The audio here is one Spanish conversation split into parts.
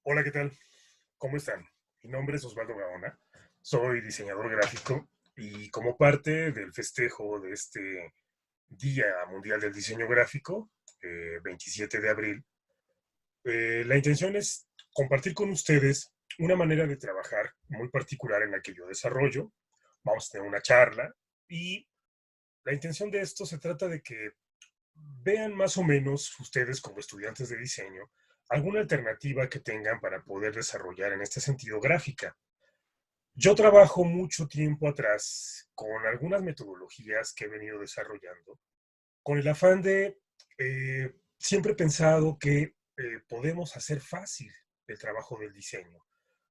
Hola, ¿qué tal? ¿Cómo están? Mi nombre es Osvaldo Gaona, soy diseñador gráfico y como parte del festejo de este Día Mundial del Diseño Gráfico, 27 de abril, la intención es compartir con ustedes una manera de trabajar muy particular en la que yo desarrollo. Vamos a tener una charla y la intención de esto se trata de que vean más o menos ustedes como estudiantes de diseño alguna alternativa que tengan para poder desarrollar en este sentido gráfica. Yo trabajo mucho tiempo atrás con algunas metodologías que he venido desarrollando, con el afán de, siempre he pensado que podemos hacer fácil el trabajo del diseño.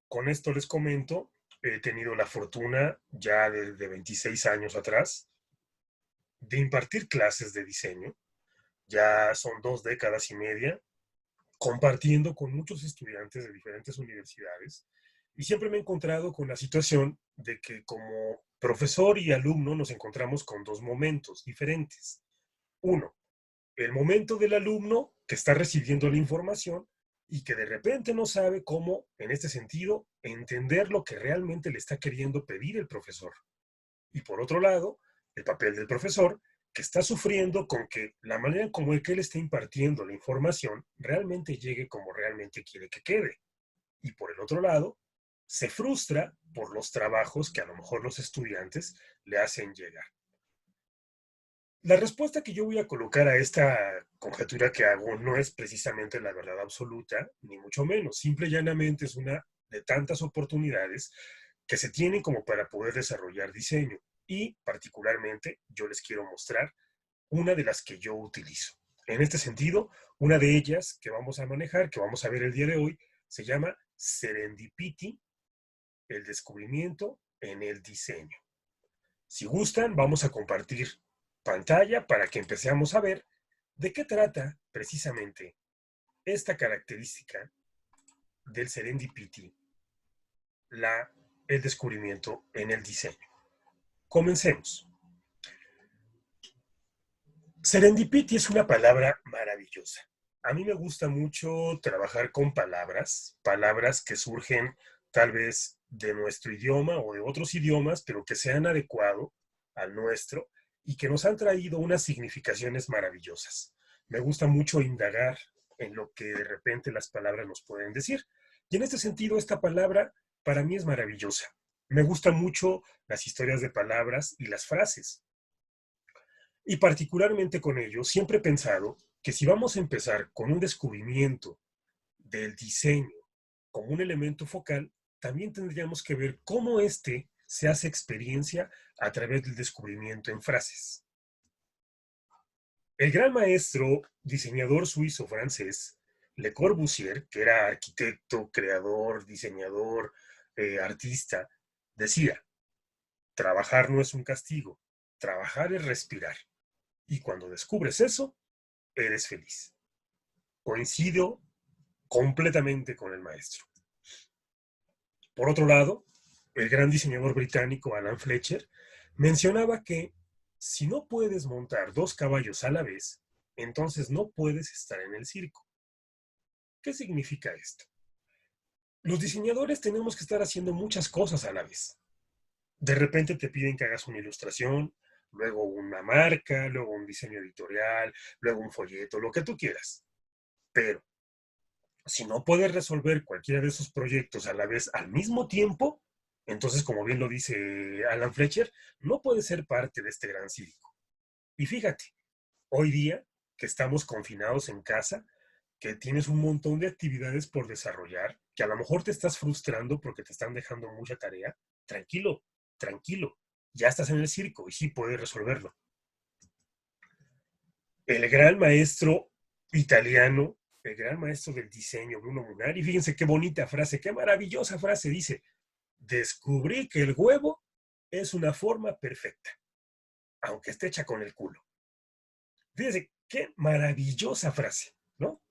Con esto les comento, he tenido la fortuna ya desde 26 años atrás de impartir clases de diseño. Ya son 2 décadas y media compartiendo con muchos estudiantes de diferentes universidades y siempre me he encontrado con la situación de que como profesor y alumno nos encontramos con dos momentos diferentes. Uno, el momento del alumno que está recibiendo la información y que de repente no sabe cómo, en este sentido, entender lo que realmente le está queriendo pedir el profesor. Y por otro lado, el papel del profesor, que está sufriendo con que la manera en como el que él está impartiendo la información realmente llegue como realmente quiere que quede. Y por el otro lado, se frustra por los trabajos que a lo mejor los estudiantes le hacen llegar. La respuesta que yo voy a colocar a esta conjetura que hago no es precisamente la verdad absoluta, ni mucho menos. Simple y llanamente es una de tantas oportunidades que se tienen como para poder desarrollar diseño. Y particularmente yo les quiero mostrar una de las que yo utilizo. En este sentido, una de ellas que vamos a manejar, que vamos a ver el día de hoy, se llama Serendipity, el descubrimiento en el diseño. Si gustan, vamos a compartir pantalla para que empecemos a ver de qué trata precisamente esta característica del serendipity, el descubrimiento en el diseño. Comencemos. Serendipity es una palabra maravillosa. A mí me gusta mucho trabajar con palabras, palabras que surgen tal vez de nuestro idioma o de otros idiomas, pero que se han adecuado al nuestro y que nos han traído unas significaciones maravillosas. Me gusta mucho indagar en lo que de repente las palabras nos pueden decir. Y en este sentido, esta palabra para mí es maravillosa. Me gustan mucho las historias de palabras y las frases. Y particularmente con ello, siempre he pensado que si vamos a empezar con un descubrimiento del diseño como un elemento focal, también tendríamos que ver cómo éste se hace experiencia a través del descubrimiento en frases. El gran maestro, diseñador suizo-francés, Le Corbusier, que era arquitecto, creador, diseñador, artista, decía, trabajar no es un castigo, trabajar es respirar. Y cuando descubres eso, eres feliz. Coincido completamente con el maestro. Por otro lado, el gran diseñador británico Alan Fletcher mencionaba que si no puedes montar 2 caballos a la vez, entonces no puedes estar en el circo. ¿Qué significa esto? Los diseñadores tenemos que estar haciendo muchas cosas a la vez. De repente te piden que hagas una ilustración, luego una marca, luego un diseño editorial, luego un folleto, lo que tú quieras. Pero si no puedes resolver cualquiera de esos proyectos a la vez al mismo tiempo, entonces, como bien lo dice Alan Fletcher, no puedes ser parte de este gran circo. Y fíjate, hoy día que estamos confinados en casa, que tienes un montón de actividades por desarrollar, que a lo mejor te estás frustrando porque te están dejando mucha tarea, tranquilo, tranquilo, ya estás en el circo y sí puedes resolverlo. El gran maestro italiano, el gran maestro del diseño, Bruno Munari, fíjense qué bonita frase, qué maravillosa frase, dice, descubrí que el huevo es una forma perfecta, aunque esté hecha con el culo. Fíjense qué maravillosa frase, ¿no?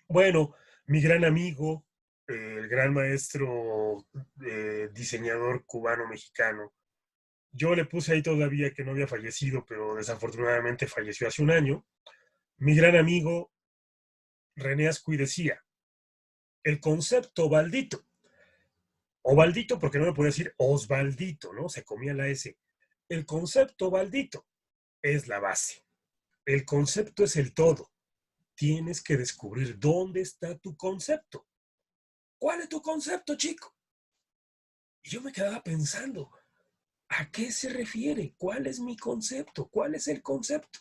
Bueno, mi gran amigo, el gran maestro diseñador cubano-mexicano, yo le puse ahí todavía que no había fallecido, pero desafortunadamente falleció hace un año. Mi gran amigo René Ascui decía, el concepto baldito. O baldito porque no me puede decir Osvaldito, ¿no? Se comía la S. El concepto baldito es la base. El concepto es el todo. Tienes que descubrir dónde está tu concepto. ¿Cuál es tu concepto, chico? Y yo me quedaba pensando, ¿a qué se refiere? ¿Cuál es mi concepto? ¿Cuál es el concepto?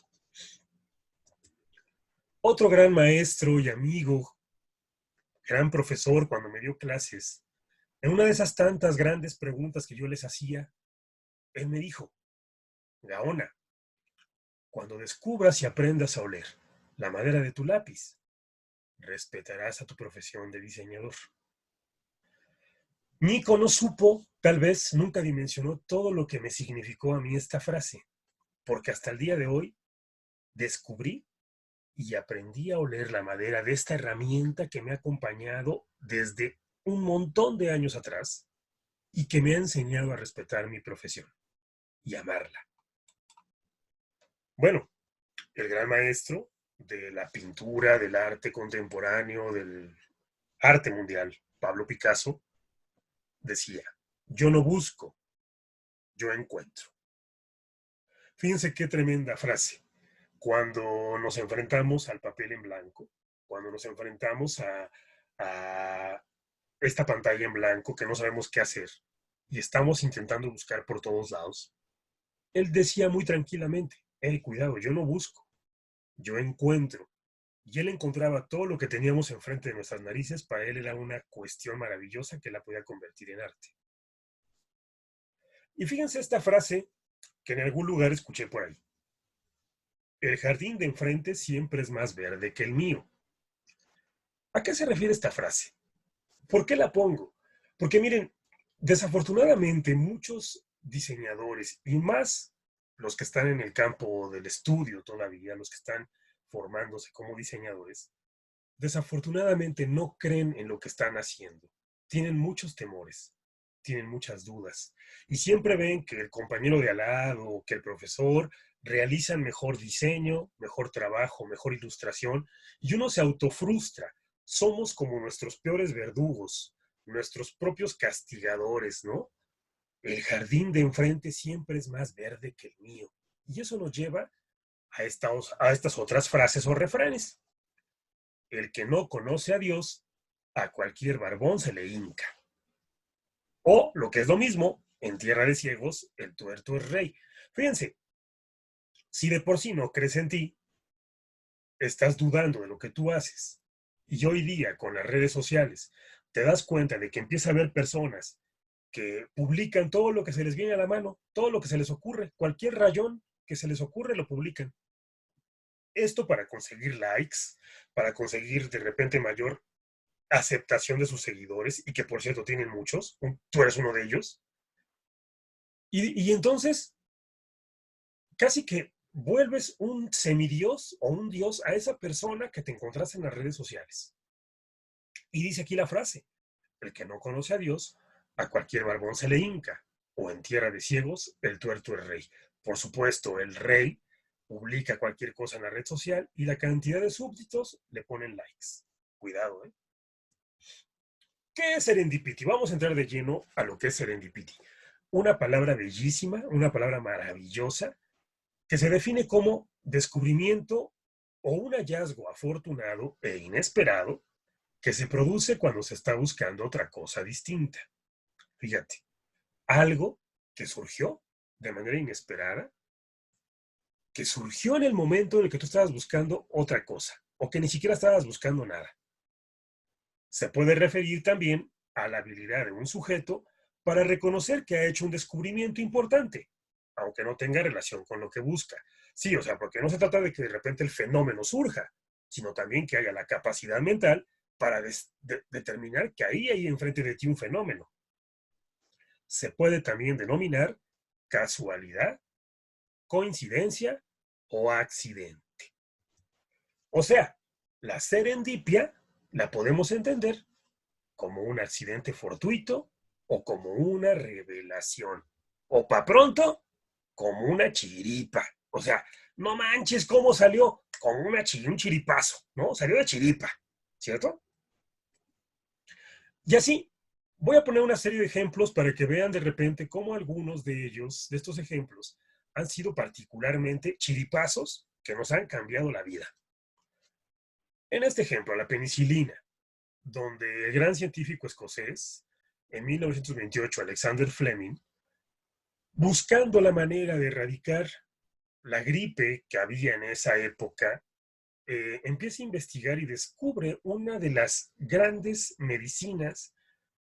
Otro gran maestro y amigo, gran profesor cuando me dio clases, en una de esas tantas grandes preguntas que yo les hacía, él me dijo, Gaona, cuando descubras y aprendas a oler la madera de tu lápiz, respetarás a tu profesión de diseñador. Nico no supo, tal vez nunca dimensionó todo lo que me significó a mí esta frase, porque hasta el día de hoy descubrí y aprendí a oler la madera de esta herramienta que me ha acompañado desde un montón de años atrás y que me ha enseñado a respetar mi profesión y amarla. Bueno, el gran maestro de la pintura, del arte contemporáneo, del arte mundial, Pablo Picasso, decía, yo no busco, yo encuentro. Fíjense qué tremenda frase. Cuando nos enfrentamos al papel en blanco, cuando nos enfrentamos a esta pantalla en blanco que no sabemos qué hacer y estamos intentando buscar por todos lados, él decía muy tranquilamente, cuidado, yo no busco, yo encuentro. Y él encontraba todo lo que teníamos enfrente de nuestras narices, para él era una cuestión maravillosa que la podía convertir en arte. Y fíjense esta frase que en algún lugar escuché por ahí. El jardín de enfrente siempre es más verde que el mío. ¿A qué se refiere esta frase? ¿Por qué la pongo? Porque miren, desafortunadamente muchos diseñadores, y más los que están en el campo del estudio todavía, los que están formándose como diseñadores, desafortunadamente no creen en lo que están haciendo. Tienen muchos temores, tienen muchas dudas, y siempre ven que el compañero de al lado, que el profesor realizan mejor diseño, mejor trabajo, mejor ilustración, y uno se autofrustra. Somos como nuestros peores verdugos, nuestros propios castigadores, ¿no? El jardín de enfrente siempre es más verde que el mío. Y eso nos lleva a estas otras frases o refranes. El que no conoce a Dios, a cualquier barbón se le hinca. O, lo que es lo mismo, en tierra de ciegos, el tuerto es rey. Fíjense, si de por sí no crees en ti, estás dudando de lo que tú haces. Y hoy día, con las redes sociales, te das cuenta de que empieza a haber personas que publican todo lo que se les viene a la mano, todo lo que se les ocurre, cualquier rayón que se les ocurre lo publican. Esto para conseguir likes, para conseguir de repente mayor aceptación de sus seguidores, y que por cierto tienen muchos, tú eres uno de ellos, y entonces casi que vuelves un semidios o un dios a esa persona que te encontraste en las redes sociales. Y dice aquí la frase, el que no conoce a Dios, a cualquier barbón se le hinca, o en tierra de ciegos, el tuerto es rey. Por supuesto, el rey publica cualquier cosa en la red social y la cantidad de súbditos le ponen likes. Cuidado, ¿eh? ¿Qué es serendipity? Vamos a entrar de lleno a lo que es serendipity. Una palabra bellísima, una palabra maravillosa, que se define como descubrimiento o un hallazgo afortunado e inesperado que se produce cuando se está buscando otra cosa distinta. Fíjate, algo que surgió de manera inesperada, que surgió en el momento en el que tú estabas buscando otra cosa, o que ni siquiera estabas buscando nada. Se puede referir también a la habilidad de un sujeto para reconocer que ha hecho un descubrimiento importante, aunque no tenga relación con lo que busca. Sí, o sea, porque no se trata de que de repente el fenómeno surja, sino también que haya la capacidad mental para determinar que ahí hay enfrente de ti un fenómeno. Se puede también denominar casualidad, coincidencia o accidente. O sea, la serendipia la podemos entender como un accidente fortuito o como una revelación. O para pronto, como una chiripa. O sea, no manches cómo salió, como un chiripazo, ¿no? Salió de chiripa, ¿cierto? Y así, voy a poner una serie de ejemplos para que vean de repente cómo algunos de ellos, de estos ejemplos, han sido particularmente chiripazos que nos han cambiado la vida. En este ejemplo, la penicilina, donde el gran científico escocés, en 1928, Alexander Fleming, buscando la manera de erradicar la gripe que había en esa época, empieza a investigar y descubre una de las grandes medicinas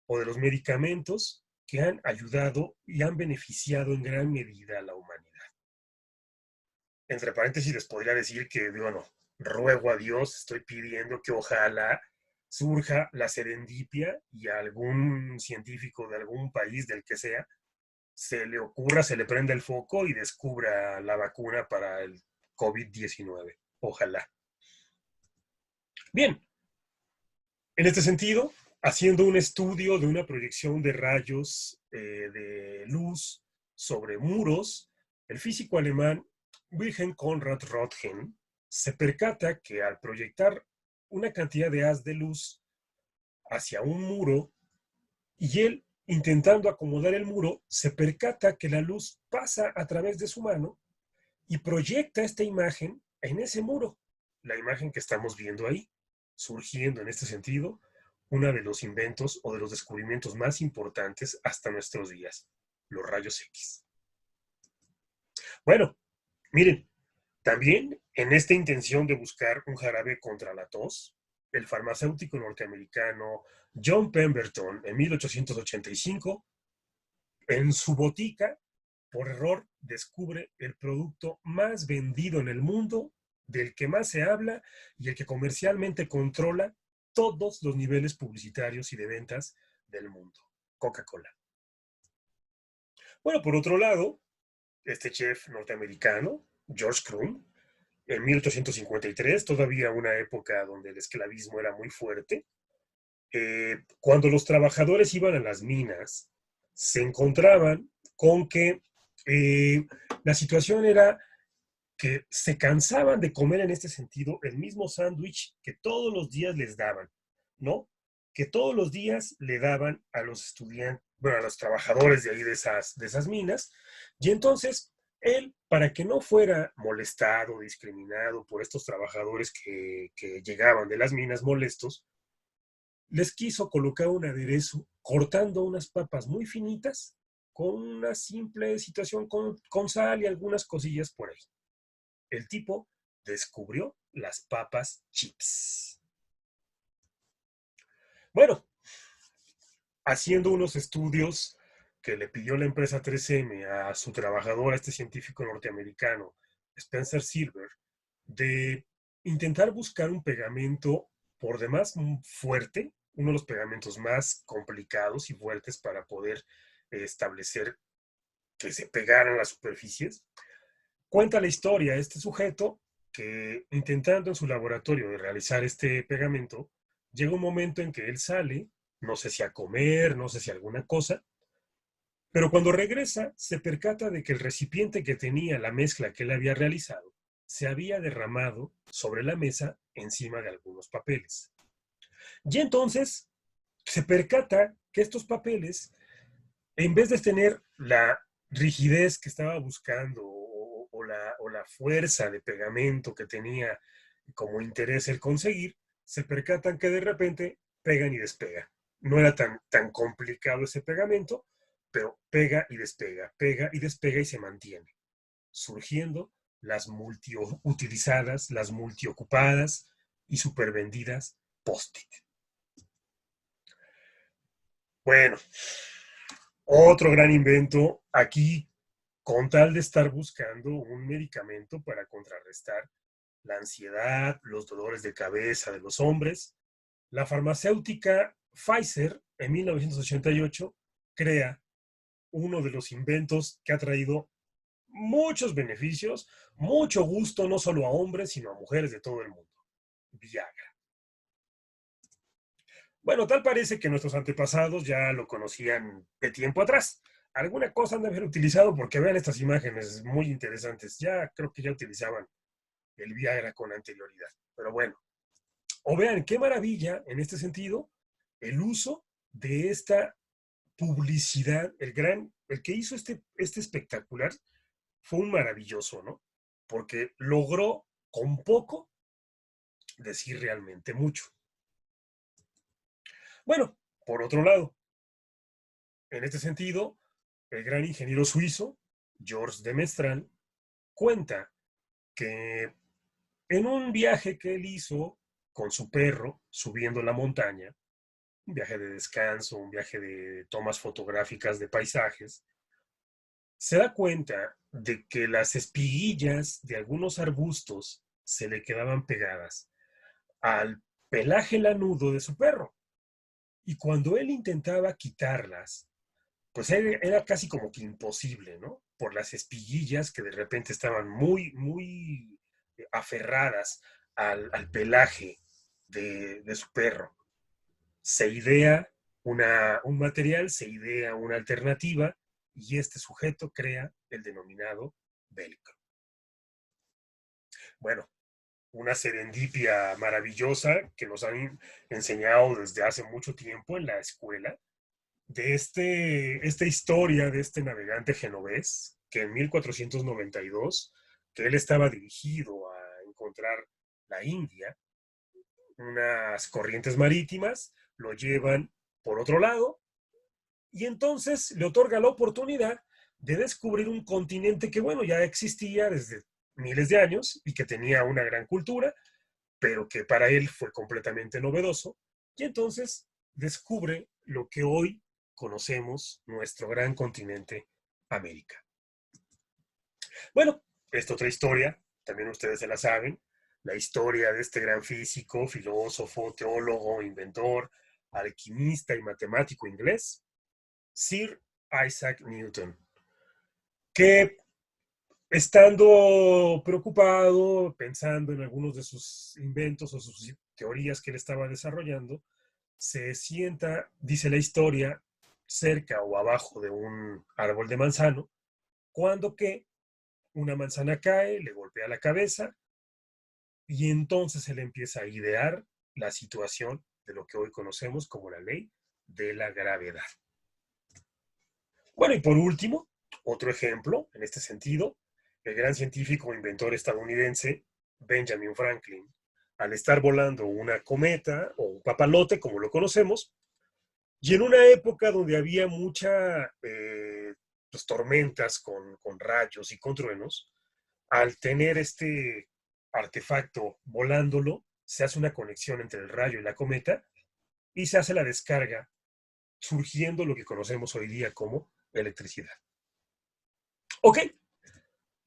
o de los medicamentos que han ayudado y han beneficiado en gran medida a la humanidad. Entre paréntesis les podría decir que, bueno, ruego a Dios, estoy pidiendo que ojalá surja la serendipia y a algún científico de algún país, del que sea, se le ocurra, se le prenda el foco y descubra la vacuna para el COVID-19. Ojalá. Bien, en este sentido, haciendo un estudio de una proyección de rayos de luz sobre muros, el físico alemán Wilhelm Conrad Röntgen se percata que al proyectar una cantidad de haz de luz hacia un muro y él intentando acomodar el muro, se percata que la luz pasa a través de su mano y proyecta esta imagen en ese muro, la imagen que estamos viendo ahí, surgiendo en este sentido uno de los inventos o de los descubrimientos más importantes hasta nuestros días, los rayos X. Bueno, miren, también en esta intención de buscar un jarabe contra la tos, el farmacéutico norteamericano John Pemberton en 1885, en su botica, por error, descubre el producto más vendido en el mundo, del que más se habla y el que comercialmente controla todos los niveles publicitarios y de ventas del mundo, Coca-Cola. Bueno, por otro lado, este chef norteamericano, George Crumb, en 1853, todavía una época donde el esclavismo era muy fuerte, cuando los trabajadores iban a las minas, se encontraban con que la situación era que se cansaban de comer en este sentido el mismo sándwich que todos los días les daban, ¿no? Que todos los días le daban a los estudiantes, bueno, a los trabajadores de ahí de esas minas, y entonces él, para que no fuera molestado, discriminado por estos trabajadores que llegaban de las minas molestos, les quiso colocar un aderezo cortando unas papas muy finitas con una simple situación con sal y algunas cosillas por ahí. El tipo descubrió las papas chips. Bueno, haciendo unos estudios que le pidió la empresa 3M a su trabajador, a este científico norteamericano, Spencer Silver, de intentar buscar un pegamento por demás fuerte, uno de los pegamentos más complicados y fuertes para poder establecer que se pegaran las superficies. Cuenta la historia este sujeto que intentando en su laboratorio de realizar este pegamento, llega un momento en que él sale, no sé si a comer, no sé si a alguna cosa, pero cuando regresa se percata de que el recipiente que tenía la mezcla que él había realizado se había derramado sobre la mesa encima de algunos papeles. Y entonces se percata que estos papeles, en vez de tener la rigidez que estaba buscando o la fuerza de pegamento que tenía como interés el conseguir, se percatan que de repente pegan y despegan. No era tan complicado ese pegamento, pero pega y despega y se mantiene, surgiendo las multiutilizadas, las multiocupadas y supervendidas post-it. Bueno, otro gran invento aquí, con tal de estar buscando un medicamento para contrarrestar la ansiedad, los dolores de cabeza de los hombres, la farmacéutica Pfizer en 1988 crea uno de los inventos que ha traído muchos beneficios, mucho gusto no solo a hombres, sino a mujeres de todo el mundo. Viagra. Bueno, tal parece que nuestros antepasados ya lo conocían de tiempo atrás. Alguna cosa han de haber utilizado porque vean estas imágenes muy interesantes. Ya creo que ya utilizaban el Viagra con anterioridad. Pero bueno, o vean qué maravilla en este sentido el uso de esta publicidad, el que hizo este espectacular fue un maravilloso, ¿no? Porque logró con poco decir realmente mucho. Bueno, por otro lado, en este sentido, el gran ingeniero suizo, Georges de Mestral, cuenta que en un viaje que él hizo con su perro subiendo la montaña, un viaje de descanso, un viaje de tomas fotográficas de paisajes, se da cuenta de que las espiguillas de algunos arbustos se le quedaban pegadas al pelaje lanudo de su perro. Y cuando él intentaba quitarlas, pues era casi como que imposible, ¿no? Por las espiguillas que de repente estaban muy aferradas al pelaje de su perro. Se idea un material, se idea una alternativa y este sujeto crea el denominado velcro. Bueno, una serendipia maravillosa que nos han enseñado desde hace mucho tiempo en la escuela, de esta historia de este navegante genovés, que en 1492, que él estaba dirigido a encontrar la India, unas corrientes marítimas lo llevan por otro lado y entonces le otorga la oportunidad de descubrir un continente que, bueno, ya existía desde miles de años y que tenía una gran cultura, pero que para él fue completamente novedoso. Y entonces descubre lo que hoy conocemos, nuestro gran continente, América. Bueno, esta otra historia, también ustedes se la saben, la historia de este gran físico, filósofo, teólogo, inventor, alquimista y matemático inglés, Sir Isaac Newton, que estando preocupado, pensando en algunos de sus inventos o sus teorías que él estaba desarrollando, se sienta, dice la historia, cerca o abajo de un árbol de manzano, cuando que una manzana cae, le golpea la cabeza y entonces él empieza a idear la situación de lo que hoy conocemos como la ley de la gravedad. Bueno, y por último, otro ejemplo en este sentido, el gran científico e inventor estadounidense Benjamin Franklin, al estar volando una cometa o un papalote, como lo conocemos, y en una época donde había mucha pues, tormentas con rayos y con truenos, al tener este artefacto volándolo, se hace una conexión entre el rayo y la cometa y se hace la descarga, surgiendo lo que conocemos hoy día como electricidad. Ok,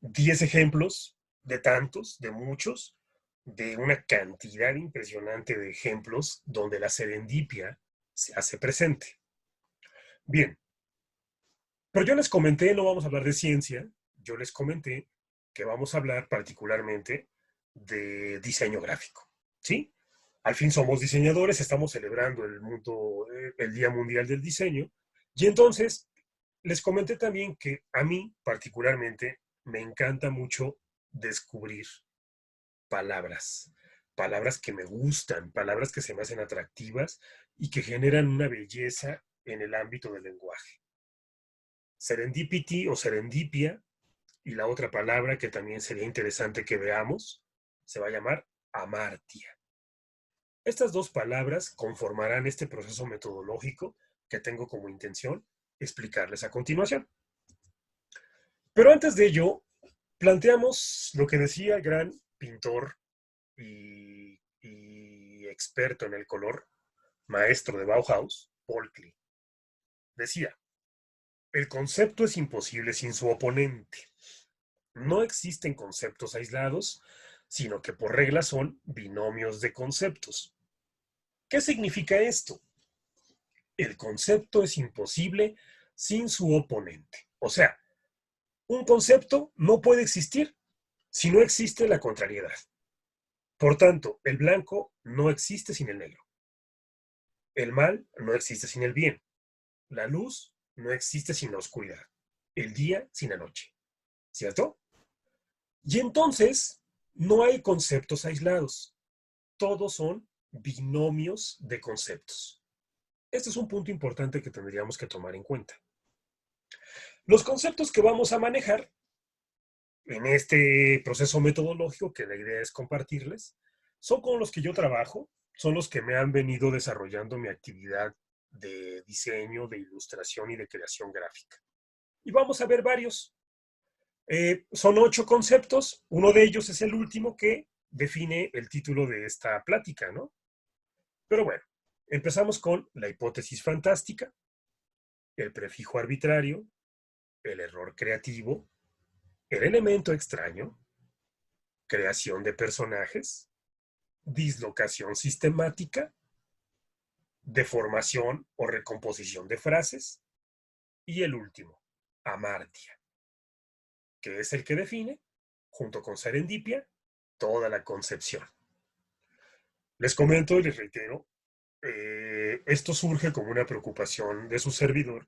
10 ejemplos de tantos, de muchos, de una cantidad impresionante de ejemplos donde la serendipia se hace presente. Bien, pero yo les comenté, no vamos a hablar de ciencia, yo les comenté que vamos a hablar particularmente de diseño gráfico, ¿sí? Al fin somos diseñadores, estamos celebrando el Día Mundial del Diseño, y entonces les comenté también que a mí particularmente me encanta mucho descubrir palabras, palabras que me gustan, palabras que se me hacen atractivas y que generan una belleza en el ámbito del lenguaje. Serendipity o serendipia, y la otra palabra que también sería interesante que veamos, se va a llamar amartia. Estas dos palabras conformarán este proceso metodológico que tengo como intención explicarles a continuación. Pero antes de ello, planteamos lo que decía el gran pintor y experto en el color, maestro de Bauhaus, Paul Klee. Decía, el concepto es imposible sin su oponente. No existen conceptos aislados, sino que por regla son binomios de conceptos. ¿Qué significa esto? El concepto es imposible sin su oponente. O sea, un concepto no puede existir si no existe la contrariedad. Por tanto, el blanco no existe sin el negro. El mal no existe sin el bien. La luz no existe sin la oscuridad. El día sin la noche. ¿Cierto? Y entonces, no hay conceptos aislados. Todos son binomios de conceptos. Este es un punto importante que tendríamos que tomar en cuenta. Los conceptos que vamos a manejar en este proceso metodológico, que la idea es compartirles, son con los que yo trabajo, son los que me han venido desarrollando mi actividad de diseño, de ilustración y de creación gráfica. Y vamos a ver varios. Son 8 conceptos, uno de ellos es el último que define el título de esta plática, ¿no? Pero bueno, empezamos con la hipótesis fantástica, el prefijo arbitrario, el error creativo, el elemento extraño, creación de personajes, dislocación sistemática, deformación o recomposición de frases, y el último, amartia, que es el que define, junto con serendipia, toda la concepción. Les comento y les reitero, esto surge como una preocupación de su servidor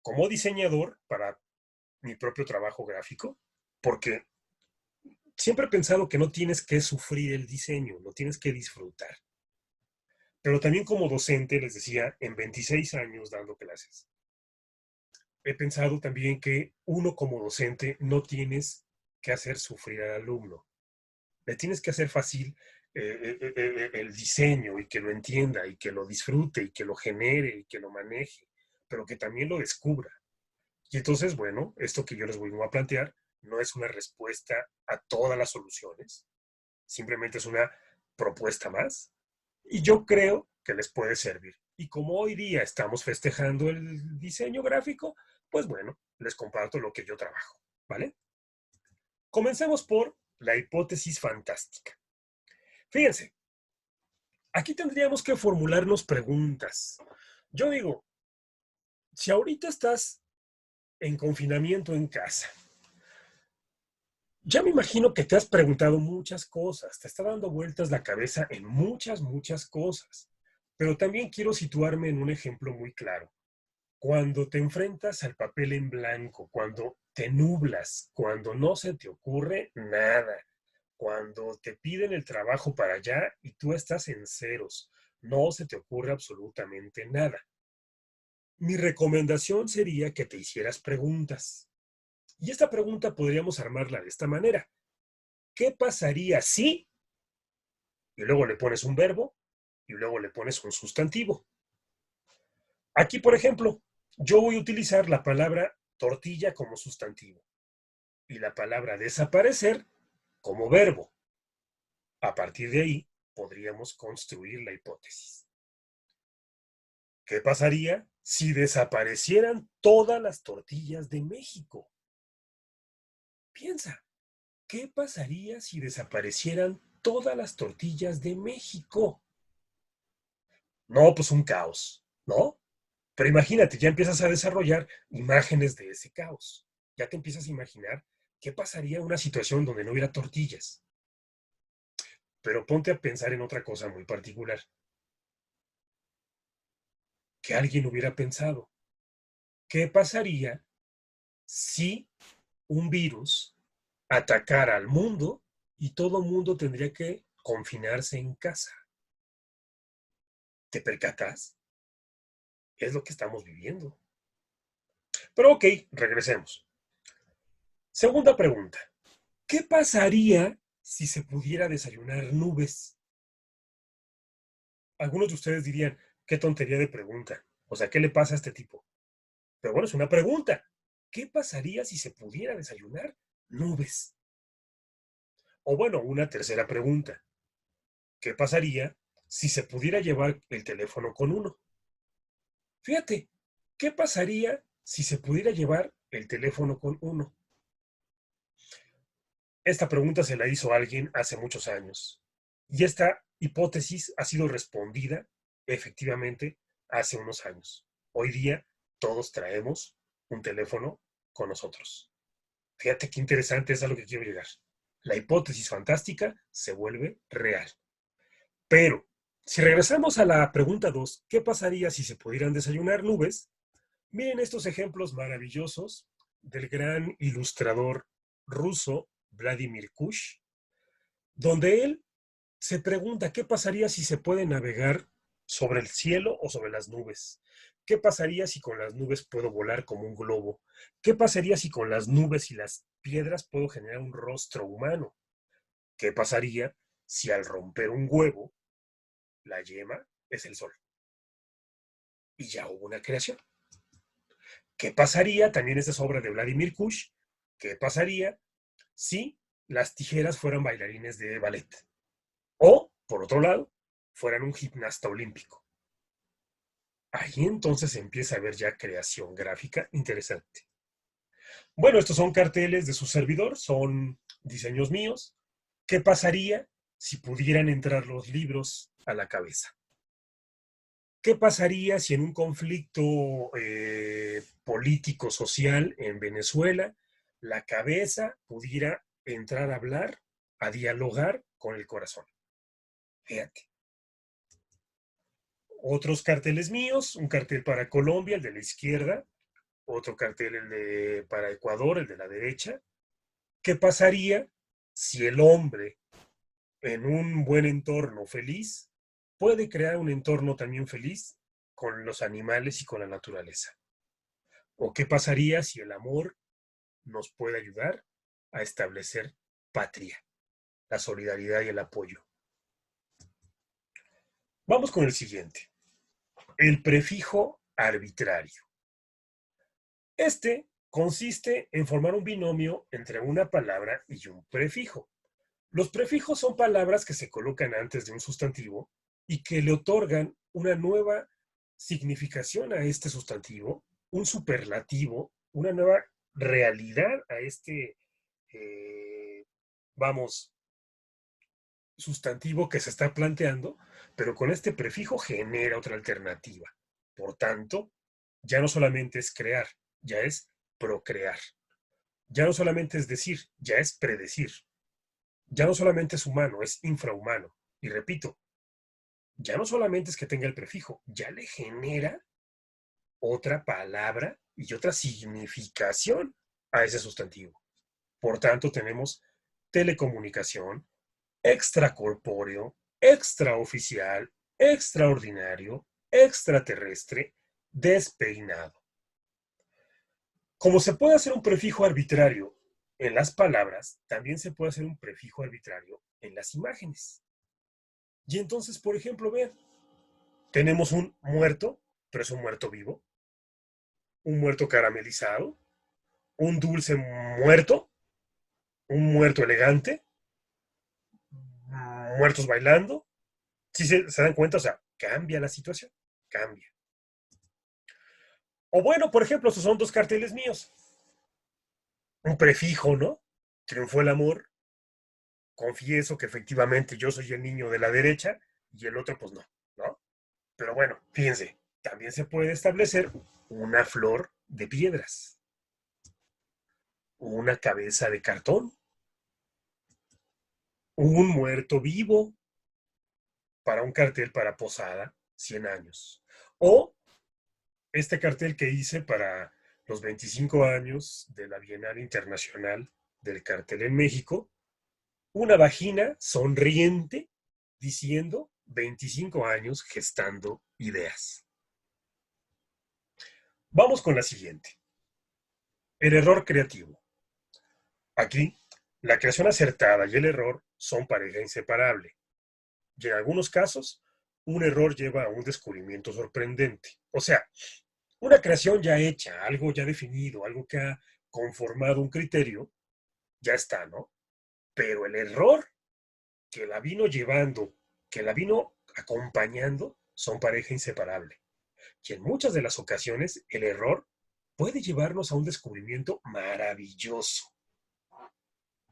como diseñador para mi propio trabajo gráfico, porque siempre he pensado que no tienes que sufrir el diseño, lo tienes que disfrutar. Pero también como docente, les decía, en 26 años dando clases, he pensado también que uno como docente no tienes que hacer sufrir al alumno. Le tienes que hacer fácil el diseño y que lo entienda y que lo disfrute y que lo genere y que lo maneje, pero que también lo descubra. Y entonces, bueno, esto que yo les voy a plantear no es una respuesta a todas las soluciones, simplemente es una propuesta más y yo creo que les puede servir. Y como hoy día estamos festejando el diseño gráfico, pues bueno, les comparto lo que yo trabajo, ¿vale? Comencemos por la hipótesis fantástica. Fíjense, aquí tendríamos que formularnos preguntas. Yo digo, si ahorita estás en confinamiento en casa, ya me imagino que te has preguntado muchas cosas, te está dando vueltas la cabeza en muchas cosas, pero también quiero situarme en un ejemplo muy claro. Cuando te enfrentas al papel en blanco, cuando te nublas, cuando no se te ocurre nada, cuando te piden el trabajo para allá y tú estás en ceros, no se te ocurre absolutamente nada. Mi recomendación sería que te hicieras preguntas. Y esta pregunta podríamos armarla de esta manera. ¿Qué pasaría si? Y luego le pones un verbo y luego le pones un sustantivo. Aquí, por ejemplo, yo voy a utilizar la palabra tortilla como sustantivo y la palabra desaparecer como verbo. A partir de ahí, podríamos construir la hipótesis. ¿Qué pasaría si desaparecieran todas las tortillas de México? Piensa, ¿qué pasaría si desaparecieran todas las tortillas de México? No, pues un caos, ¿no? Pero imagínate, ya empiezas a desarrollar imágenes de ese caos. Ya te empiezas a imaginar qué pasaría en una situación donde no hubiera tortillas. Pero ponte a pensar en otra cosa muy particular. Que alguien hubiera pensado, ¿qué pasaría si un virus atacara al mundo y todo el mundo tendría que confinarse en casa? ¿Te percatas? Es lo que estamos viviendo. Pero ok, regresemos. Segunda pregunta. ¿Qué pasaría si se pudiera desayunar nubes? Algunos de ustedes dirían, qué tontería de pregunta. O sea, ¿qué le pasa a este tipo? Pero bueno, es una pregunta. ¿Qué pasaría si se pudiera desayunar nubes? O bueno, una tercera pregunta. ¿Qué pasaría si se pudiera llevar el teléfono con uno? Fíjate, ¿qué pasaría si se pudiera llevar el teléfono con uno? Esta pregunta se la hizo alguien hace muchos años y esta hipótesis ha sido respondida efectivamente hace unos años. Hoy día todos traemos un teléfono con nosotros. Fíjate qué interesante es a lo que quiero llegar. La hipótesis fantástica se vuelve real. Pero, si regresamos a la pregunta 2, ¿qué pasaría si se pudieran desayunar nubes? Miren estos ejemplos maravillosos del gran ilustrador ruso Vladimir Kush, donde él se pregunta qué pasaría si se puede navegar ¿Sobre el cielo o sobre las nubes? ¿Qué pasaría si con las nubes puedo volar como un globo? ¿Qué pasaría si con las nubes y las piedras puedo generar un rostro humano? ¿Qué pasaría si al romper un huevo, la yema es el sol? Y ya hubo una creación. ¿Qué pasaría? También esta es obra de Vladimir Kush. ¿Qué pasaría si las tijeras fueran bailarines de ballet? O, por otro lado, fueran un gimnasta olímpico. Ahí entonces empieza a haber ya creación gráfica interesante. Bueno, estos son carteles de su servidor, son diseños míos. ¿Qué pasaría si pudieran entrar los libros a la cabeza? ¿Qué pasaría si en un conflicto político-social en Venezuela la cabeza pudiera entrar a hablar, a dialogar con el corazón? Fíjate. Otros carteles míos, un cartel para Colombia, el de la izquierda, otro cartel para Ecuador, el de la derecha. ¿Qué pasaría si el hombre en un buen entorno feliz puede crear un entorno también feliz con los animales y con la naturaleza? ¿O qué pasaría si el amor nos puede ayudar a establecer patria, la solidaridad y el apoyo? Vamos con el siguiente. El prefijo arbitrario. Este consiste en formar un binomio entre una palabra y un prefijo. Los prefijos son palabras que se colocan antes de un sustantivo y que le otorgan una nueva significación a este sustantivo, un superlativo, una nueva realidad a este, eh, vamos, sustantivo que se está planteando, pero con este prefijo genera otra alternativa. Por tanto, ya no solamente es crear, ya es procrear. Ya no solamente es decir, ya es predecir. Ya no solamente es humano, es infrahumano. Y repito, ya no solamente es que tenga el prefijo, ya le genera otra palabra y otra significación a ese sustantivo. Por tanto, tenemos telecomunicación, extracorpóreo, extraoficial, extraordinario, extraterrestre, despeinado. Como se puede hacer un prefijo arbitrario en las palabras, también se puede hacer un prefijo arbitrario en las imágenes. Y entonces, por ejemplo, vean, tenemos un muerto, pero es un muerto vivo, un muerto caramelizado, un dulce muerto, un muerto elegante, muertos bailando. Si se dan cuenta, o sea, cambia la situación, cambia. O bueno, por ejemplo, estos son dos carteles míos. Un prefijo, ¿no? Triunfó el amor, confieso que efectivamente yo soy el niño de la derecha y el otro pues no, ¿no? Pero bueno, fíjense, también se puede establecer una flor de piedras, una cabeza de cartón, un muerto vivo para un cartel para Posada, 100 años. O este cartel que hice para los 25 años de la Bienal Internacional del Cartel en México, una vagina sonriente diciendo 25 años gestando ideas. Vamos con la siguiente. El error creativo. Aquí, la creación acertada y el error son pareja inseparable. Y en algunos casos, un error lleva a un descubrimiento sorprendente. O sea, una creación ya hecha, algo ya definido, algo que ha conformado un criterio, ya está, ¿no? Pero el error que la vino llevando, que la vino acompañando, son pareja inseparable. Y en muchas de las ocasiones, el error puede llevarnos a un descubrimiento maravilloso.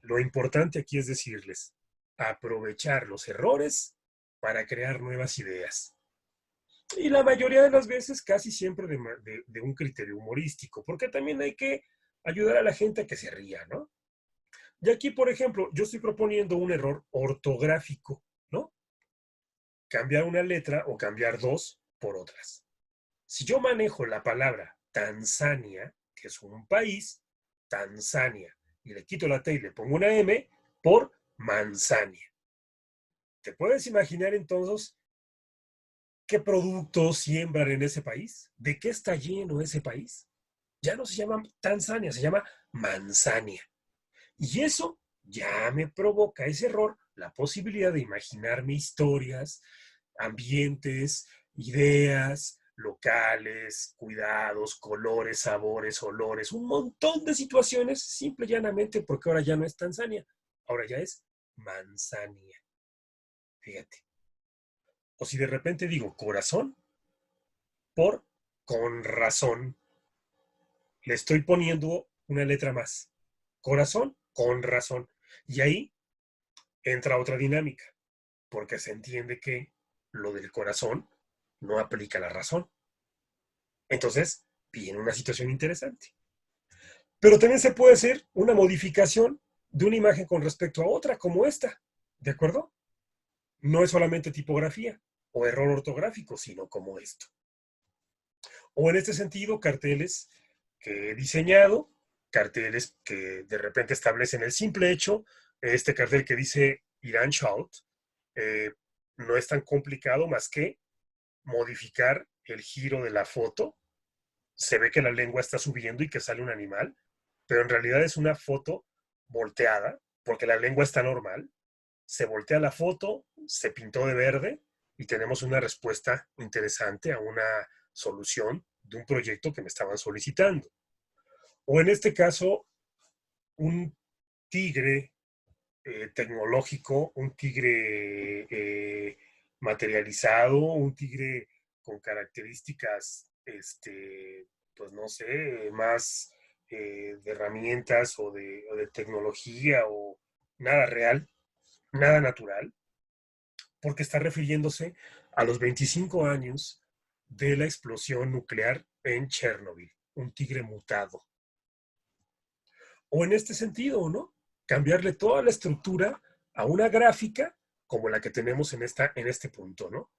Lo importante aquí es decirles, aprovechar los errores para crear nuevas ideas. Y la mayoría de las veces casi siempre de un criterio humorístico, porque también hay que ayudar a la gente a que se ría, ¿no? Y aquí, por ejemplo, yo estoy proponiendo un error ortográfico, ¿no? Cambiar una letra o cambiar dos por otras. Si yo manejo la palabra Tanzania, que es un país, Tanzania, y le quito la T y le pongo una M por Manzania. ¿Te puedes imaginar entonces ¿Qué productos siembran en ese país? ¿De qué está lleno ese país? Ya no se llama Tanzania, se llama Manzania. Y eso ya me provoca ese error, la posibilidad de imaginarme historias, ambientes, ideas, locales, cuidados, colores, sabores, olores, un montón de situaciones, simple y llanamente porque ahora ya no es Tanzania, ahora ya es Manzania. Fíjate. O si de repente digo corazón, por con razón, le estoy poniendo una letra más. Corazón, con razón. Y ahí entra otra dinámica, porque se entiende que lo del corazón no aplica a la razón. Entonces, viene una situación interesante. Pero también se puede hacer una modificación de una imagen con respecto a otra, como esta. ¿De acuerdo? No es solamente tipografía o error ortográfico, sino como esto. O en este sentido, carteles que he diseñado, carteles que de repente establecen el simple hecho, este cartel que dice Iran Shout, eh, no es tan complicado más que modificar el giro de la foto. Se ve que la lengua está subiendo y que sale un animal, pero en realidad es una foto volteada, porque la lengua está normal. Se voltea la foto, se pintó de verde y tenemos una respuesta interesante a una solución de un proyecto que me estaban solicitando. O en este caso, un tigre tecnológico, un tigre materializado, un tigre con características, pues no sé, más de herramientas o de tecnología o nada real, nada natural, porque está refiriéndose a los 25 años de la explosión nuclear en Chernobyl, un tigre mutado. O en este sentido, ¿no? Cambiarle toda la estructura a una gráfica como la que tenemos en este punto, ¿no?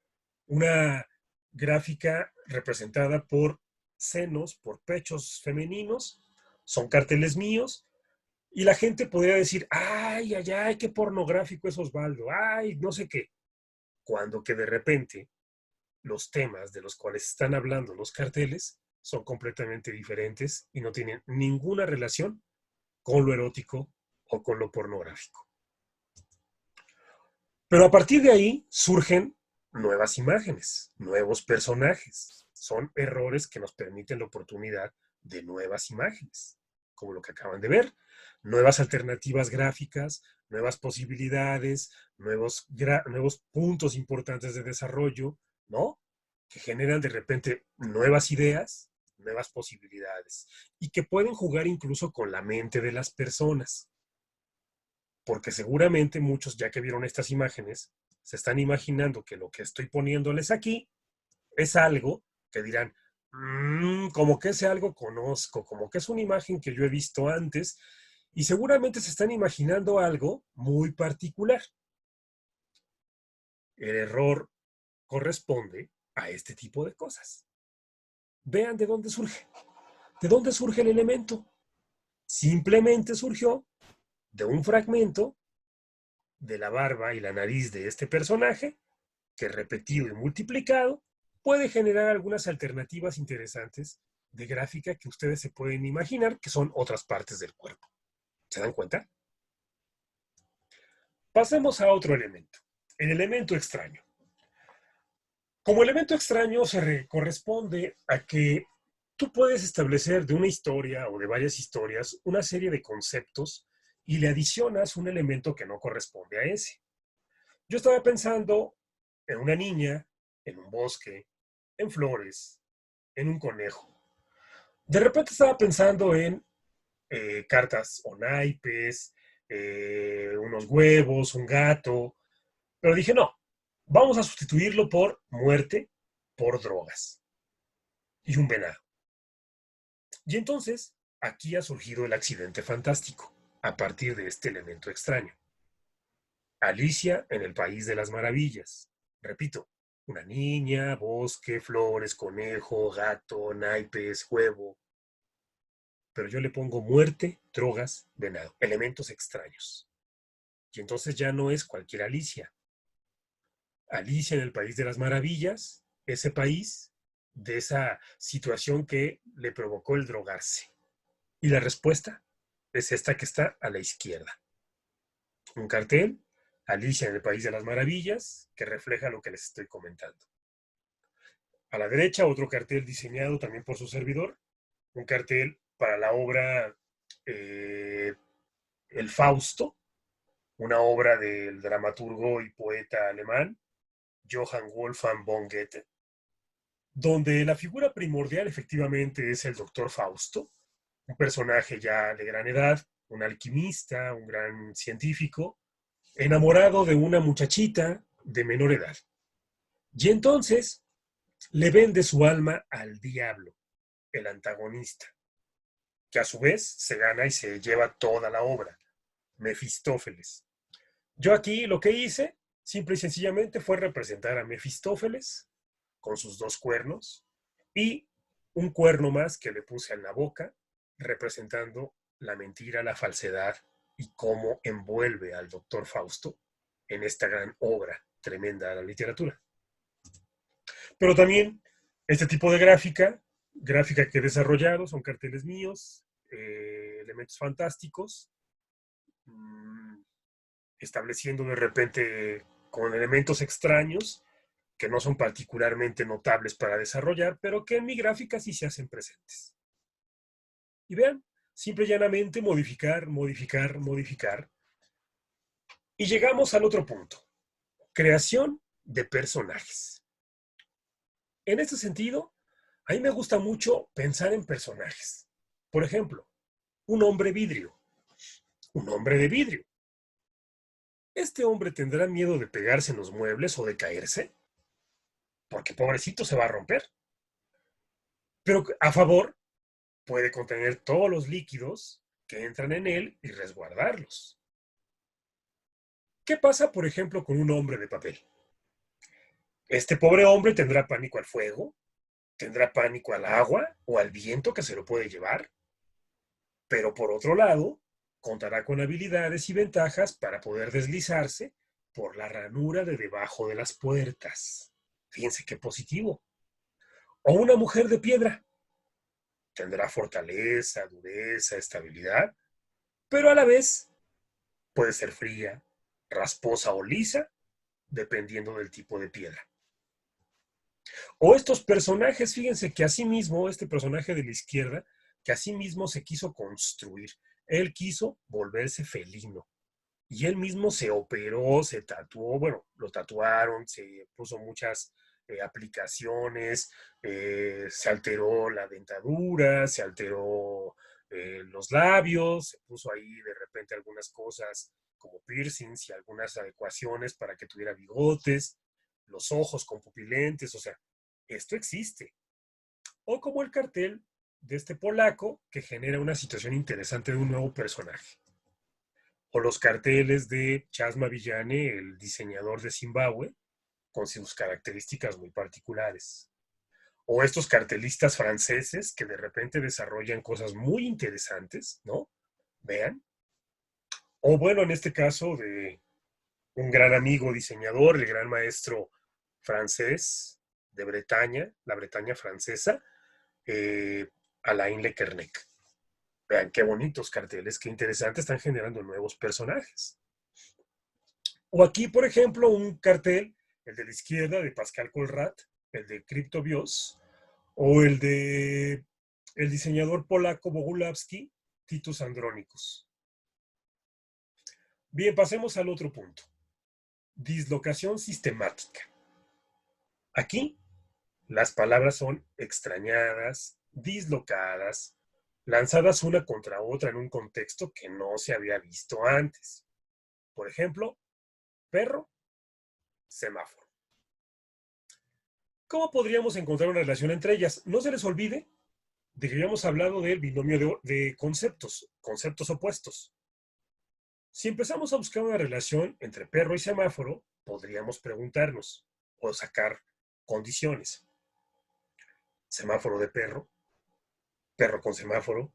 Una gráfica representada por senos, por pechos femeninos, son carteles míos, y la gente podría decir, ay, ay, ay, qué pornográfico es Osvaldo, ay, no sé qué, cuando que de repente los temas de los cuales están hablando los carteles son completamente diferentes y no tienen ninguna relación con lo erótico o con lo pornográfico. Pero a partir de ahí surgen nuevas imágenes, nuevos personajes. Son errores que nos permiten la oportunidad de nuevas imágenes, como lo que acaban de ver. Nuevas alternativas gráficas, nuevas posibilidades, nuevos puntos importantes de desarrollo, ¿no? Que generan de repente nuevas ideas, nuevas posibilidades y que pueden jugar incluso con la mente de las personas. Porque seguramente muchos, ya que vieron estas imágenes, se están imaginando que lo que estoy poniéndoles aquí es algo que dirán, como que ese algo conozco, como que es una imagen que yo he visto antes, y seguramente se están imaginando algo muy particular. El error corresponde a este tipo de cosas. Vean de dónde surge. ¿De dónde surge el elemento? Simplemente surgió de un fragmento de la barba y la nariz de este personaje, que repetido y multiplicado puede generar algunas alternativas interesantes de gráfica que ustedes se pueden imaginar que son otras partes del cuerpo. ¿Se dan cuenta? Pasemos a otro elemento, el elemento extraño. Como elemento extraño se corresponde a que tú puedes establecer de una historia o de varias historias una serie de conceptos y le adicionas un elemento que no corresponde a ese. Yo estaba pensando en una niña, en un bosque, en flores, en un conejo. De repente estaba pensando en cartas o naipes, unos huevos, un gato, pero dije, no, vamos a sustituirlo por muerte, por drogas y un venado. Y entonces, aquí ha surgido el accidente fantástico, a partir de este elemento extraño. Alicia en el País de las Maravillas. Repito, una niña, bosque, flores, conejo, gato, naipes, huevo. Pero yo le pongo muerte, drogas, venado, elementos extraños. Y entonces ya no es cualquier Alicia. Alicia en el País de las Maravillas ese país de esa situación que le provocó el drogarse? Y la respuesta es esta que está a la izquierda. Un cartel, Alicia en el País de las Maravillas, que refleja lo que les estoy comentando. A la derecha, otro cartel diseñado también por su servidor, un cartel para la obra El Fausto, una obra del dramaturgo y poeta alemán Johann Wolfgang von Goethe, donde la figura primordial efectivamente es el doctor Fausto, un personaje ya de gran edad, un alquimista, un gran científico, enamorado de una muchachita de menor edad. Y entonces le vende su alma al diablo, el antagonista, que a su vez se gana y se lleva toda la obra, Mefistófeles. Yo aquí lo que hice, simple y sencillamente, fue representar a Mefistófeles con sus dos cuernos y un cuerno más que le puse en la boca, representando la mentira, la falsedad y cómo envuelve al doctor Fausto en esta gran obra tremenda de la literatura. Pero también este tipo de gráfica que he desarrollado, son carteles míos, elementos fantásticos, estableciendo de repente con elementos extraños que no son particularmente notables para desarrollar, pero que en mi gráfica sí se hacen presentes. Y vean, simple y llanamente modificar, modificar, modificar. Y llegamos al otro punto, creación de personajes. En este sentido, a mí me gusta mucho pensar en personajes. Por ejemplo, un hombre vidrio, un hombre de vidrio. ¿Este hombre tendrá miedo de pegarse en los muebles o de caerse? Porque pobrecito se va a romper. Pero a favor, puede contener todos los líquidos que entran en él y resguardarlos. ¿Qué pasa, por ejemplo, con un hombre de papel? Este pobre hombre tendrá pánico al fuego, tendrá pánico al agua o al viento que se lo puede llevar, pero por otro lado, contará con habilidades y ventajas para poder deslizarse por la ranura de debajo de las puertas. Fíjense qué positivo. O una mujer de piedra. Tendrá fortaleza, dureza, estabilidad, pero a la vez puede ser fría, rasposa o lisa, dependiendo del tipo de piedra. O estos personajes, fíjense que asimismo, este personaje de la izquierda, que asimismo se quiso construir. Él quiso volverse felino. Y él mismo se operó, se tatuó, bueno, lo tatuaron, se puso muchas aplicaciones, se alteró la dentadura, se alteró los labios, se puso ahí de repente algunas cosas como piercings y algunas adecuaciones para que tuviera bigotes, los ojos con pupilentes, o sea, esto existe. O como el cartel de este polaco que genera una situación interesante de un nuevo personaje. O los carteles de Chasma Villane, el diseñador de Zimbabue, con sus características muy particulares. O estos cartelistas franceses que de repente desarrollan cosas muy interesantes, ¿no? Vean. O bueno, en este caso de un gran amigo diseñador, el gran maestro francés de Bretaña, la Bretaña francesa, Alain Lequernec. Vean qué bonitos carteles, qué interesantes, están generando nuevos personajes. O aquí, por ejemplo, un cartel, el de la izquierda de Pascal Colrat, el de CryptoBios, o el de el diseñador polaco Bogulavski, Titus Andronicus. Bien, pasemos al otro punto. Dislocación sistemática. Aquí, las palabras son extrañadas, dislocadas, lanzadas una contra otra en un contexto que no se había visto antes. Por ejemplo, perro, semáforo. ¿Cómo podríamos encontrar una relación entre ellas? No se les olvide de que habíamos hablado del binomio de conceptos opuestos. Si empezamos a buscar una relación entre perro y semáforo, podríamos preguntarnos o sacar condiciones. Semáforo de perro, perro con semáforo,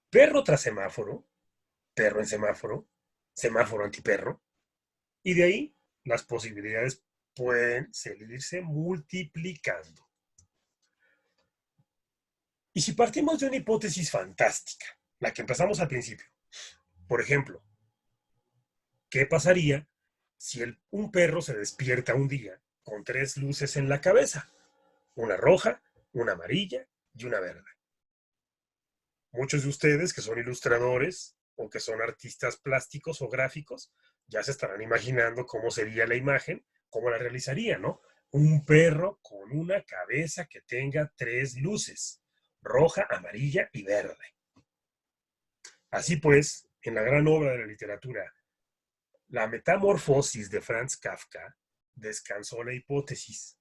perro tras semáforo, perro en semáforo, semáforo antiperro, y de ahí las posibilidades pueden seguirse multiplicando. Y si partimos de una hipótesis fantástica, la que empezamos al principio, por ejemplo, ¿qué pasaría si un perro se despierta un día con 3 luces en la cabeza? Una roja, una amarilla y una verde. Muchos de ustedes que son ilustradores o que son artistas plásticos o gráficos ya se estarán imaginando cómo sería la imagen, cómo la realizaría, ¿no? Un perro con una cabeza que tenga 3 luces, roja, amarilla y verde. Así pues, en la gran obra de la literatura, La Metamorfosis de Franz Kafka, descansó la hipótesis: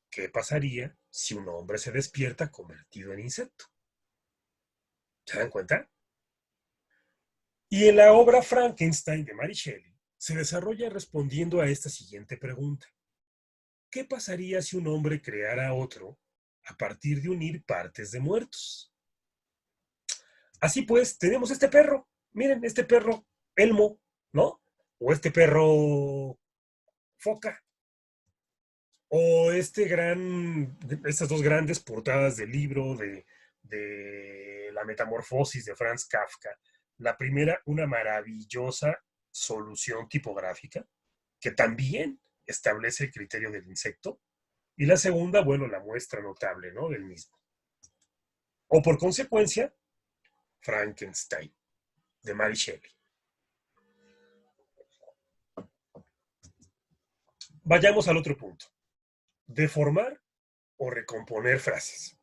¿qué pasaría si un hombre se despierta convertido en insecto? ¿Se dan cuenta? Y en la obra Frankenstein de Mary Shelley se desarrolla respondiendo a esta siguiente pregunta: ¿qué pasaría si un hombre creara a otro a partir de unir partes de muertos? Así pues, tenemos este perro. Miren, este perro Elmo, ¿no? O este perro Foca. O estas dos grandes portadas del libro de La Metamorfosis de Franz Kafka. La primera, una maravillosa solución tipográfica que también establece el criterio del insecto. Y la segunda, bueno, la muestra notable, ¿no?, del mismo. O por consecuencia, Frankenstein, de Mary Shelley. Vayamos al otro punto. Deformar o recomponer frases.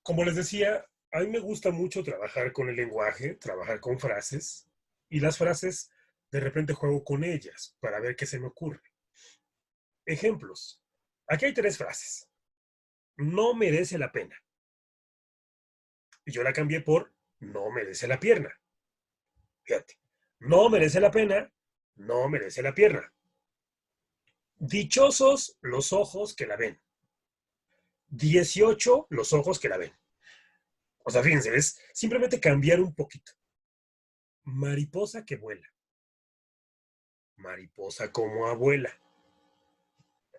Como les decía, a mí me gusta mucho trabajar con el lenguaje, trabajar con frases, y las frases de repente juego con ellas para ver qué se me ocurre. Ejemplos. Aquí hay 3 frases. No merece la pena. Y yo la cambié por no merece la pierna. Fíjate. No merece la pena, no merece la pierna. Dichosos los ojos que la ven. 18 los ojos que la ven. O sea, fíjense, es simplemente cambiar un poquito. Mariposa que vuela. Mariposa como abuela.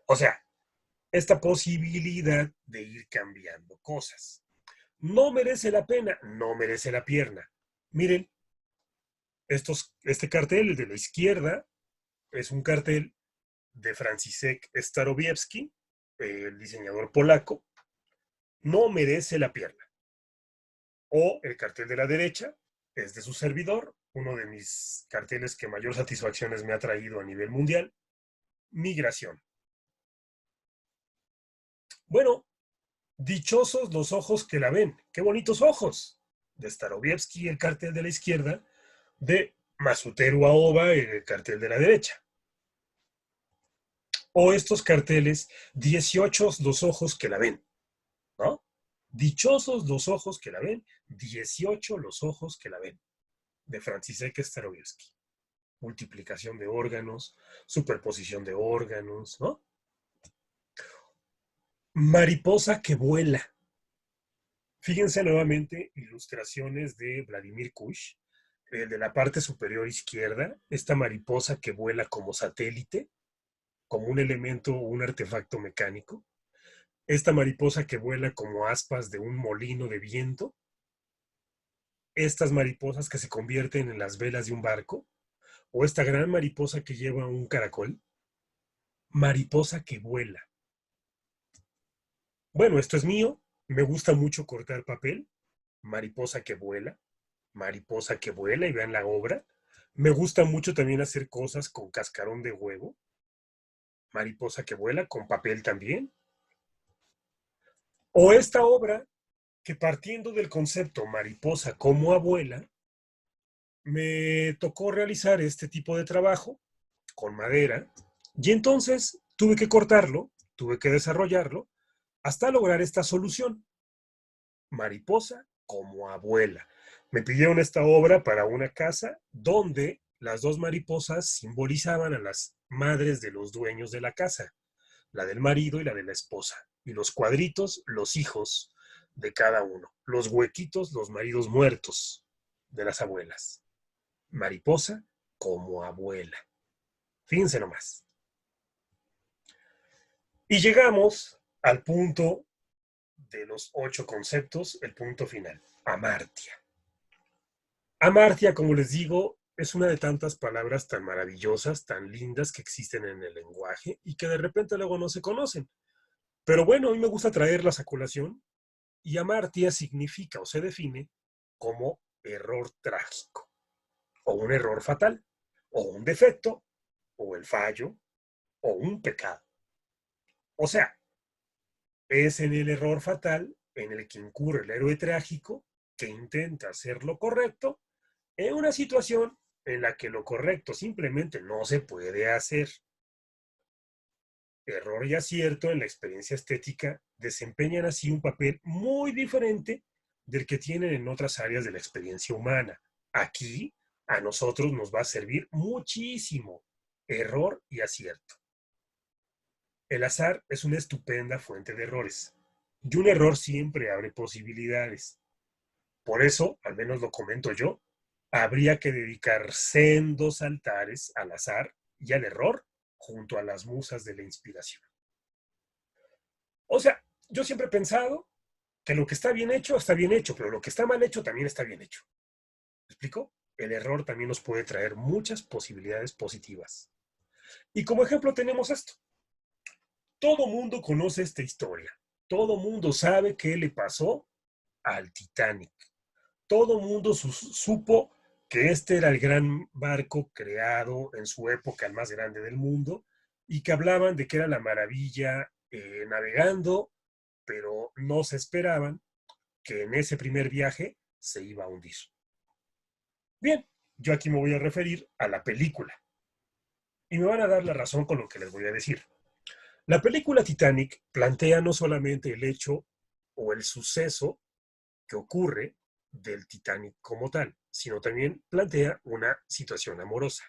O sea, esta posibilidad de ir cambiando cosas. No merece la pena, no merece la pierna. Miren, este cartel, el de la izquierda, es un cartel de Franciszek Starowiecki, el diseñador polaco. No merece la pierna. O el cartel de la derecha es de su servidor, uno de mis carteles que mayor satisfacciones me ha traído a nivel mundial: migración. Bueno, dichosos los ojos que la ven. ¡Qué bonitos ojos! De Starowiecki, el cartel de la izquierda, de Masuteru Aoba, el cartel de la derecha. O estos carteles: 18 los ojos que la ven, ¿no? Dichosos los ojos que la ven, 18 los ojos que la ven, de Franciszek Starowiecki. Multiplicación de órganos, superposición de órganos, ¿no? Mariposa que vuela. Fíjense nuevamente ilustraciones de Vladimir Kush, de la parte superior izquierda, esta mariposa que vuela como satélite, como un elemento o un artefacto mecánico. Esta mariposa que vuela como aspas de un molino de viento. Estas mariposas que se convierten en las velas de un barco. O esta gran mariposa que lleva un caracol. Mariposa que vuela. Bueno, esto es mío. Me gusta mucho cortar papel. Mariposa que vuela. Mariposa que vuela, y vean la obra. Me gusta mucho también hacer cosas con cascarón de huevo. Mariposa que vuela, con papel también. O esta obra que, partiendo del concepto mariposa como abuela, me tocó realizar este tipo de trabajo con madera, y entonces tuve que cortarlo, tuve que desarrollarlo hasta lograr esta solución: mariposa como abuela. Me pidieron esta obra para una casa donde las 2 mariposas simbolizaban a las madres de los dueños de la casa, la del marido y la de la esposa, y los cuadritos, los hijos de cada uno, los huequitos, los maridos muertos de las abuelas. Mariposa como abuela. Fíjense nomás. Y llegamos al punto de los 8 conceptos, el punto final, amartia. Amartia, como les digo, es una de tantas palabras tan maravillosas, tan lindas que existen en el lenguaje y que de repente luego no se conocen. Pero bueno, a mí me gusta traerlas a colación y amartia significa o se define como error trágico, o un error fatal, o un defecto, o el fallo, o un pecado. O sea, es en el error fatal en el que incurre el héroe trágico que intenta hacer lo correcto en una situación en la que lo correcto simplemente no se puede hacer. Error y acierto en la experiencia estética desempeñan así un papel muy diferente del que tienen en otras áreas de la experiencia humana. Aquí a nosotros nos va a servir muchísimo error y acierto. El azar es una estupenda fuente de errores y un error siempre abre posibilidades. Por eso, al menos lo comento yo, habría que dedicar sendos altares al azar y al error junto a las musas de la inspiración. O sea, yo siempre he pensado que lo que está bien hecho, pero lo que está mal hecho también está bien hecho. ¿Me explico? El error también nos puede traer muchas posibilidades positivas. Y como ejemplo tenemos esto. Todo mundo conoce esta historia. Todo mundo sabe qué le pasó al Titanic. Todo mundo supo que este era el gran barco creado en su época, el más grande del mundo, y que hablaban de que era la maravilla navegando, pero no se esperaban que en ese primer viaje se iba a hundir. Bien, yo aquí me voy a referir a la película, y me van a dar la razón con lo que les voy a decir. La película Titanic plantea no solamente el hecho o el suceso que ocurre del Titanic como tal, sino también plantea una situación amorosa.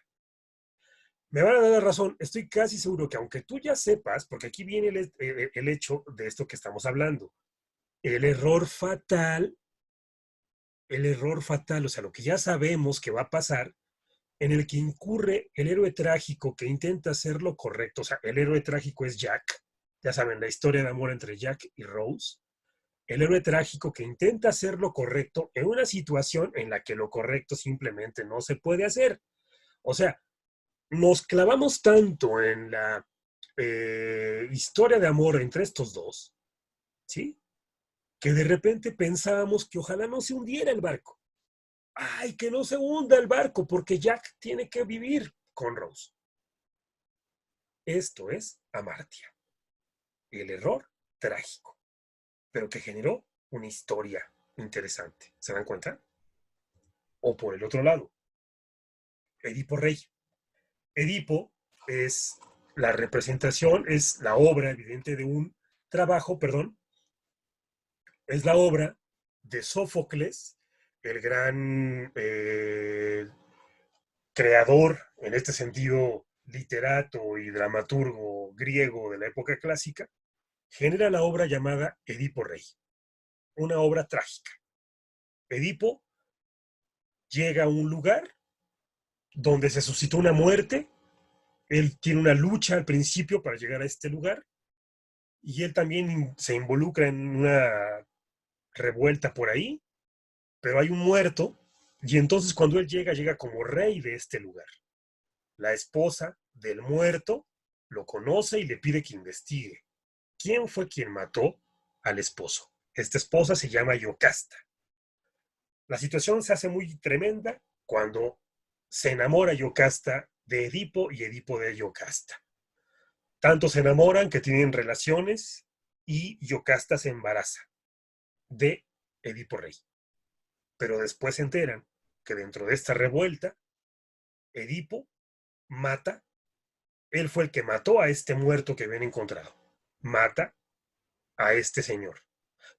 Me van a dar la razón, estoy casi seguro que aunque tú ya sepas, porque aquí viene el hecho de esto que estamos hablando, el error fatal, o sea, lo que ya sabemos que va a pasar, en el que incurre el héroe trágico que intenta hacer lo correcto, o sea, el héroe trágico es Jack, ya saben, la historia de amor entre Jack y Rose, el héroe trágico que intenta hacer lo correcto en una situación en la que lo correcto simplemente no se puede hacer. O sea, nos clavamos tanto en la historia de amor entre estos dos, ¿sí? Que de repente pensábamos que ojalá no se hundiera el barco. Ay, que no se hunda el barco porque Jack tiene que vivir con Rose. Esto es Amartya, el error trágico, pero que generó una historia interesante. ¿Se dan cuenta? O por el otro lado, Edipo Rey. Edipo es la representación, es la obra evidente de un trabajo, perdón, es la obra de Sófocles, el gran creador, en este sentido, literato y dramaturgo griego de la época clásica, genera la obra llamada Edipo Rey, una obra trágica. Edipo llega a un lugar donde se suscitó una muerte, él tiene una lucha al principio para llegar a este lugar, y él también se involucra en una revuelta por ahí, pero hay un muerto, y entonces cuando él llega, llega como rey de este lugar. La esposa del muerto lo conoce y le pide que investigue quién fue quien mató al esposo. Esta esposa se llama Yocasta. La situación se hace muy tremenda cuando se enamora Yocasta de Edipo y Edipo de Yocasta. Tanto se enamoran que tienen relaciones y Yocasta se embaraza de Edipo Rey. Pero después se enteran que dentro de esta revuelta, Edipo mata, él fue el que mató a este muerto que habían encontrado. Mata a este señor.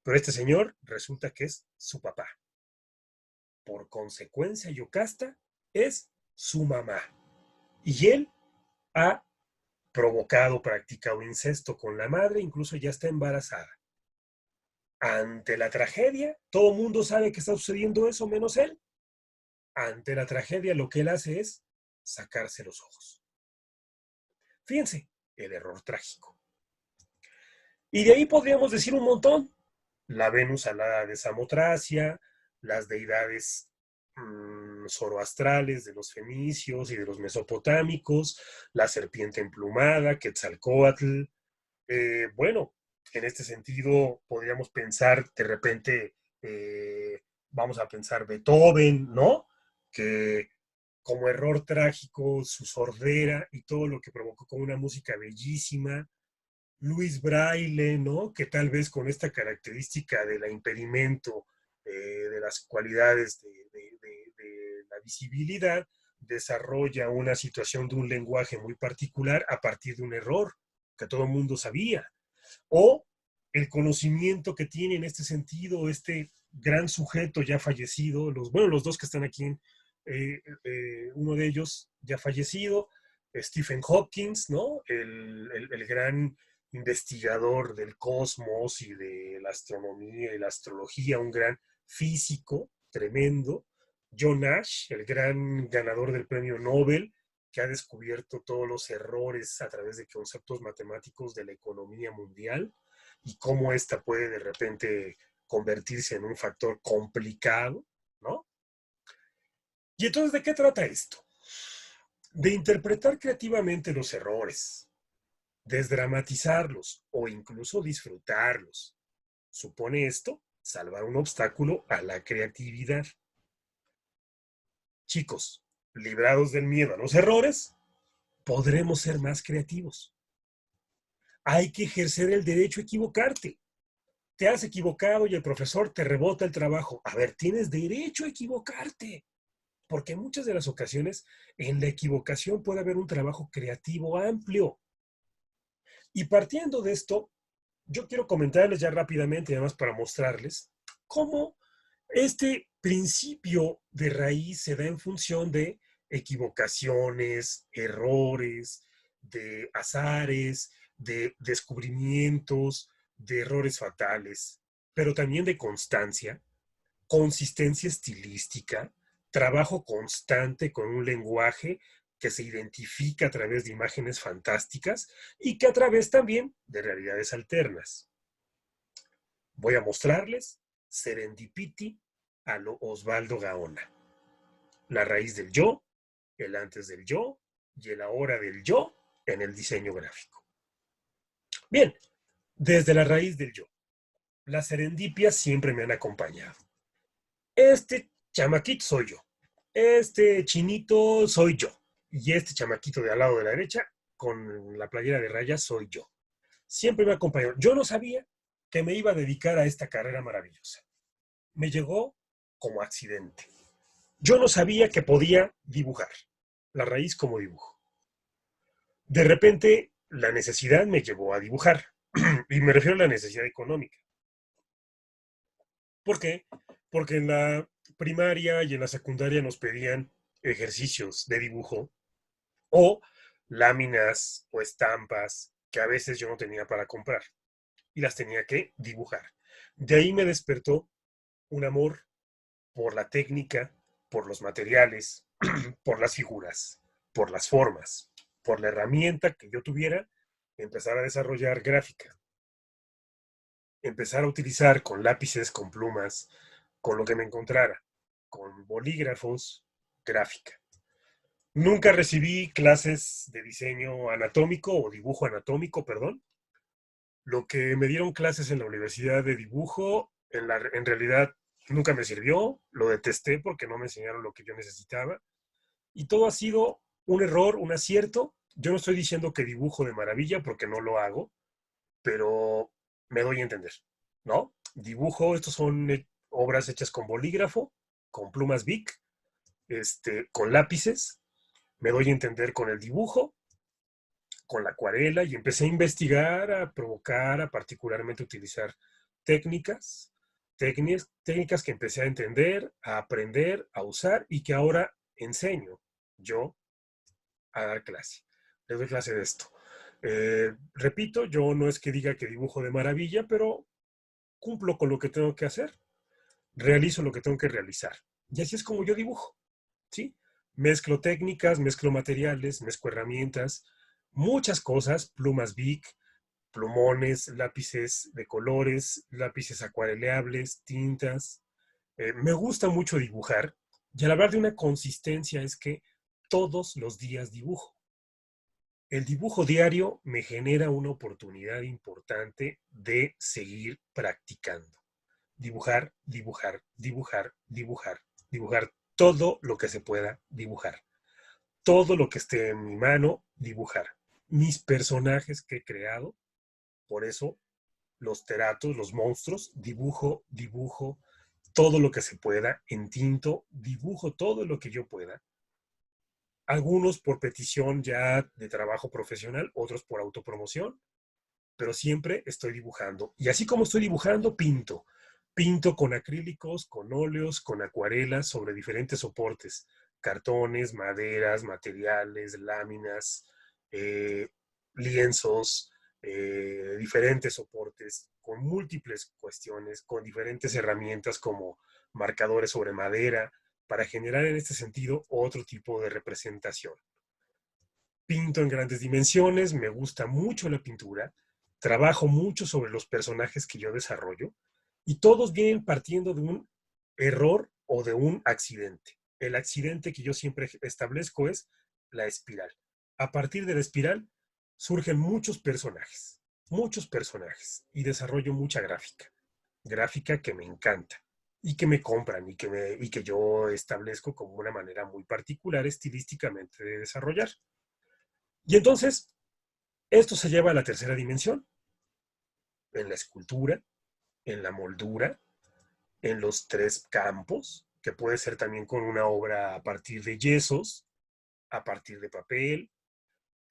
Pero este señor resulta que es su papá. Por consecuencia, Yocasta es su mamá. Y él ha provocado, practicado incesto con la madre, incluso ya está embarazada. Ante la tragedia, todo el mundo sabe que está sucediendo eso, menos él. Ante la tragedia, lo que él hace es sacarse los ojos. Fíjense, el error trágico. Y de ahí podríamos decir un montón. La Venus alada de Samotracia, las deidades zoroastrales de los fenicios y de los mesopotámicos, la serpiente emplumada, Quetzalcóatl. Bueno, en este sentido podríamos pensar de repente, vamos a pensar Beethoven, ¿no? Que como error trágico, su sordera y todo lo que provocó con una música bellísima. Luis Braille, ¿no? Que tal vez con esta característica del impedimento, de las cualidades de la visibilidad, desarrolla una situación de un lenguaje muy particular a partir de un error que todo el mundo sabía. O el conocimiento que tiene en este sentido este gran sujeto ya fallecido, los dos que están aquí, uno de ellos ya fallecido, Stephen Hawking, ¿no? El gran investigador del cosmos y de la astronomía y la astrología, un gran físico tremendo, John Nash, el gran ganador del premio Nobel, que ha descubierto todos los errores a través de conceptos matemáticos de la economía mundial y cómo ésta puede de repente convertirse en un factor complicado, ¿no? Y entonces, ¿de qué trata esto? De interpretar creativamente los errores, desdramatizarlos o incluso disfrutarlos. ¿Supone esto salvar un obstáculo a la creatividad? Chicos, librados del miedo a los errores, podremos ser más creativos. Hay que ejercer el derecho a equivocarte. Te has equivocado y el profesor te rebota el trabajo. A ver, tienes derecho a equivocarte. Porque en muchas de las ocasiones en la equivocación puede haber un trabajo creativo amplio. Y partiendo de esto, yo quiero comentarles ya rápidamente, además para mostrarles, cómo este principio de raíz se da en función de equivocaciones, errores, de azares, de descubrimientos, de errores fatales, pero también de constancia, consistencia estilística, trabajo constante con un lenguaje que se identifica a través de imágenes fantásticas y que a través también de realidades alternas. Voy a mostrarles Serendipity a lo Osvaldo Gaona. La raíz del yo, el antes del yo y el ahora del yo en el diseño gráfico. Bien, desde la raíz del yo. Las serendipias siempre me han acompañado. Este chamaquito soy yo. Este chinito soy yo. Y este chamaquito de al lado de la derecha, con la playera de rayas, soy yo. Siempre me ha acompañado. Yo no sabía que me iba a dedicar a esta carrera maravillosa. Me llegó como accidente. Yo no sabía que podía dibujar. La raíz como dibujo. De repente, la necesidad me llevó a dibujar. Y me refiero a la necesidad económica. ¿Por qué? Porque en la primaria y en la secundaria nos pedían ejercicios de dibujo o láminas o estampas que a veces yo no tenía para comprar y las tenía que dibujar. De ahí me despertó un amor por la técnica, por los materiales, por las figuras, por las formas, por la herramienta que yo tuviera, empezar a desarrollar gráfica, empezar a utilizar con lápices, con plumas, con lo que me encontrara, con bolígrafos, gráfica. Nunca recibí clases de diseño anatómico o dibujo anatómico, perdón. Lo que me dieron clases en la universidad de dibujo, en realidad nunca me sirvió, lo detesté porque no me enseñaron lo que yo necesitaba. Y todo ha sido un error, un acierto. Yo no estoy diciendo que dibujo de maravilla porque no lo hago, pero me doy a entender, ¿no? Dibujo, estos son obras hechas con bolígrafo, con plumas Bic, con lápices, me doy a entender con el dibujo, con la acuarela y empecé a investigar, a provocar, a particularmente utilizar técnicas, técnicas que empecé a entender, a aprender, a usar y que ahora enseño yo a dar clase. Les doy clase de esto. Repito, yo no es que diga que dibujo de maravilla, pero cumplo con lo que tengo que hacer, realizo lo que tengo que realizar. Y así es como yo dibujo, ¿sí? Mezclo técnicas, mezclo materiales, mezclo herramientas, muchas cosas, plumas Bic, plumones, lápices de colores, lápices acuareleables, tintas. Me gusta mucho dibujar y al hablar de una consistencia es que todos los días dibujo. El dibujo diario me genera una oportunidad importante de seguir practicando. Dibujar, dibujar, dibujar, dibujar, dibujar todo lo que se pueda dibujar. Todo lo que esté en mi mano, dibujar. Mis personajes que he creado, por eso los teratos, los monstruos, dibujo, dibujo todo lo que se pueda, entinto, dibujo todo lo que yo pueda. Algunos por petición ya de trabajo profesional, otros por autopromoción, pero siempre estoy dibujando. Y así como estoy dibujando, pinto. Pinto con acrílicos, con óleos, con acuarelas sobre diferentes soportes, cartones, maderas, materiales, láminas, eh, lienzos, diferentes soportes, con múltiples cuestiones, con diferentes herramientas como marcadores sobre madera, para generar en este sentido otro tipo de representación. Pinto en grandes dimensiones, me gusta mucho la pintura, trabajo mucho sobre los personajes que yo desarrollo y todos vienen partiendo de un error o de un accidente. El accidente que yo siempre establezco es la espiral. A partir de la espiral surgen muchos personajes y desarrollo mucha gráfica. Gráfica que me encanta y que me compran y que yo establezco como una manera muy particular estilísticamente de desarrollar. Y entonces, esto se lleva a la tercera dimensión, en la escultura, en la moldura, en los tres campos, que puede ser también con una obra a partir de yesos, a partir de papel,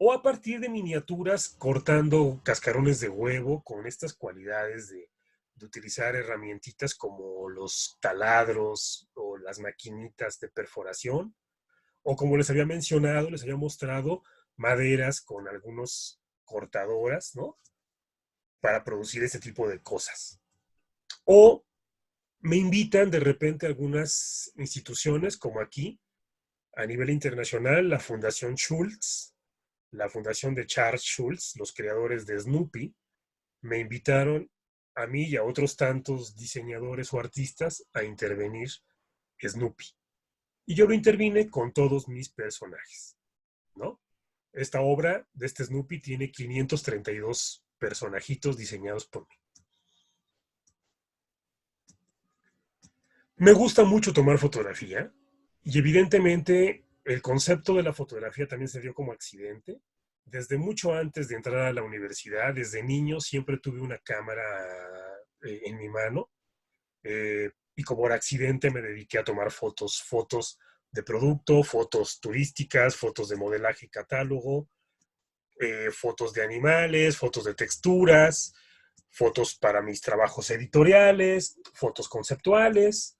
o a partir de miniaturas cortando cascarones de huevo con estas cualidades de utilizar herramientitas como los taladros o las maquinitas de perforación, o como les había mencionado, les había mostrado maderas con algunos cortadoras, ¿no? Para producir este tipo de cosas. O me invitan de repente a algunas instituciones, como aquí, a nivel internacional, la Fundación Schultz, la fundación de Charles Schultz, los creadores de Snoopy, me invitaron a mí y a otros tantos diseñadores o artistas a intervenir Snoopy. Y yo lo intervine con todos mis personajes, ¿no? Esta obra de este Snoopy tiene 532 personajitos diseñados por mí. Me gusta mucho tomar fotografía y evidentemente el concepto de la fotografía también se dio como accidente. Desde mucho antes de entrar a la universidad, desde niño, siempre tuve una cámara en mi mano y como por accidente me dediqué a tomar fotos de producto, fotos turísticas, fotos de modelaje y catálogo, fotos de animales, fotos de texturas, fotos para mis trabajos editoriales, fotos conceptuales.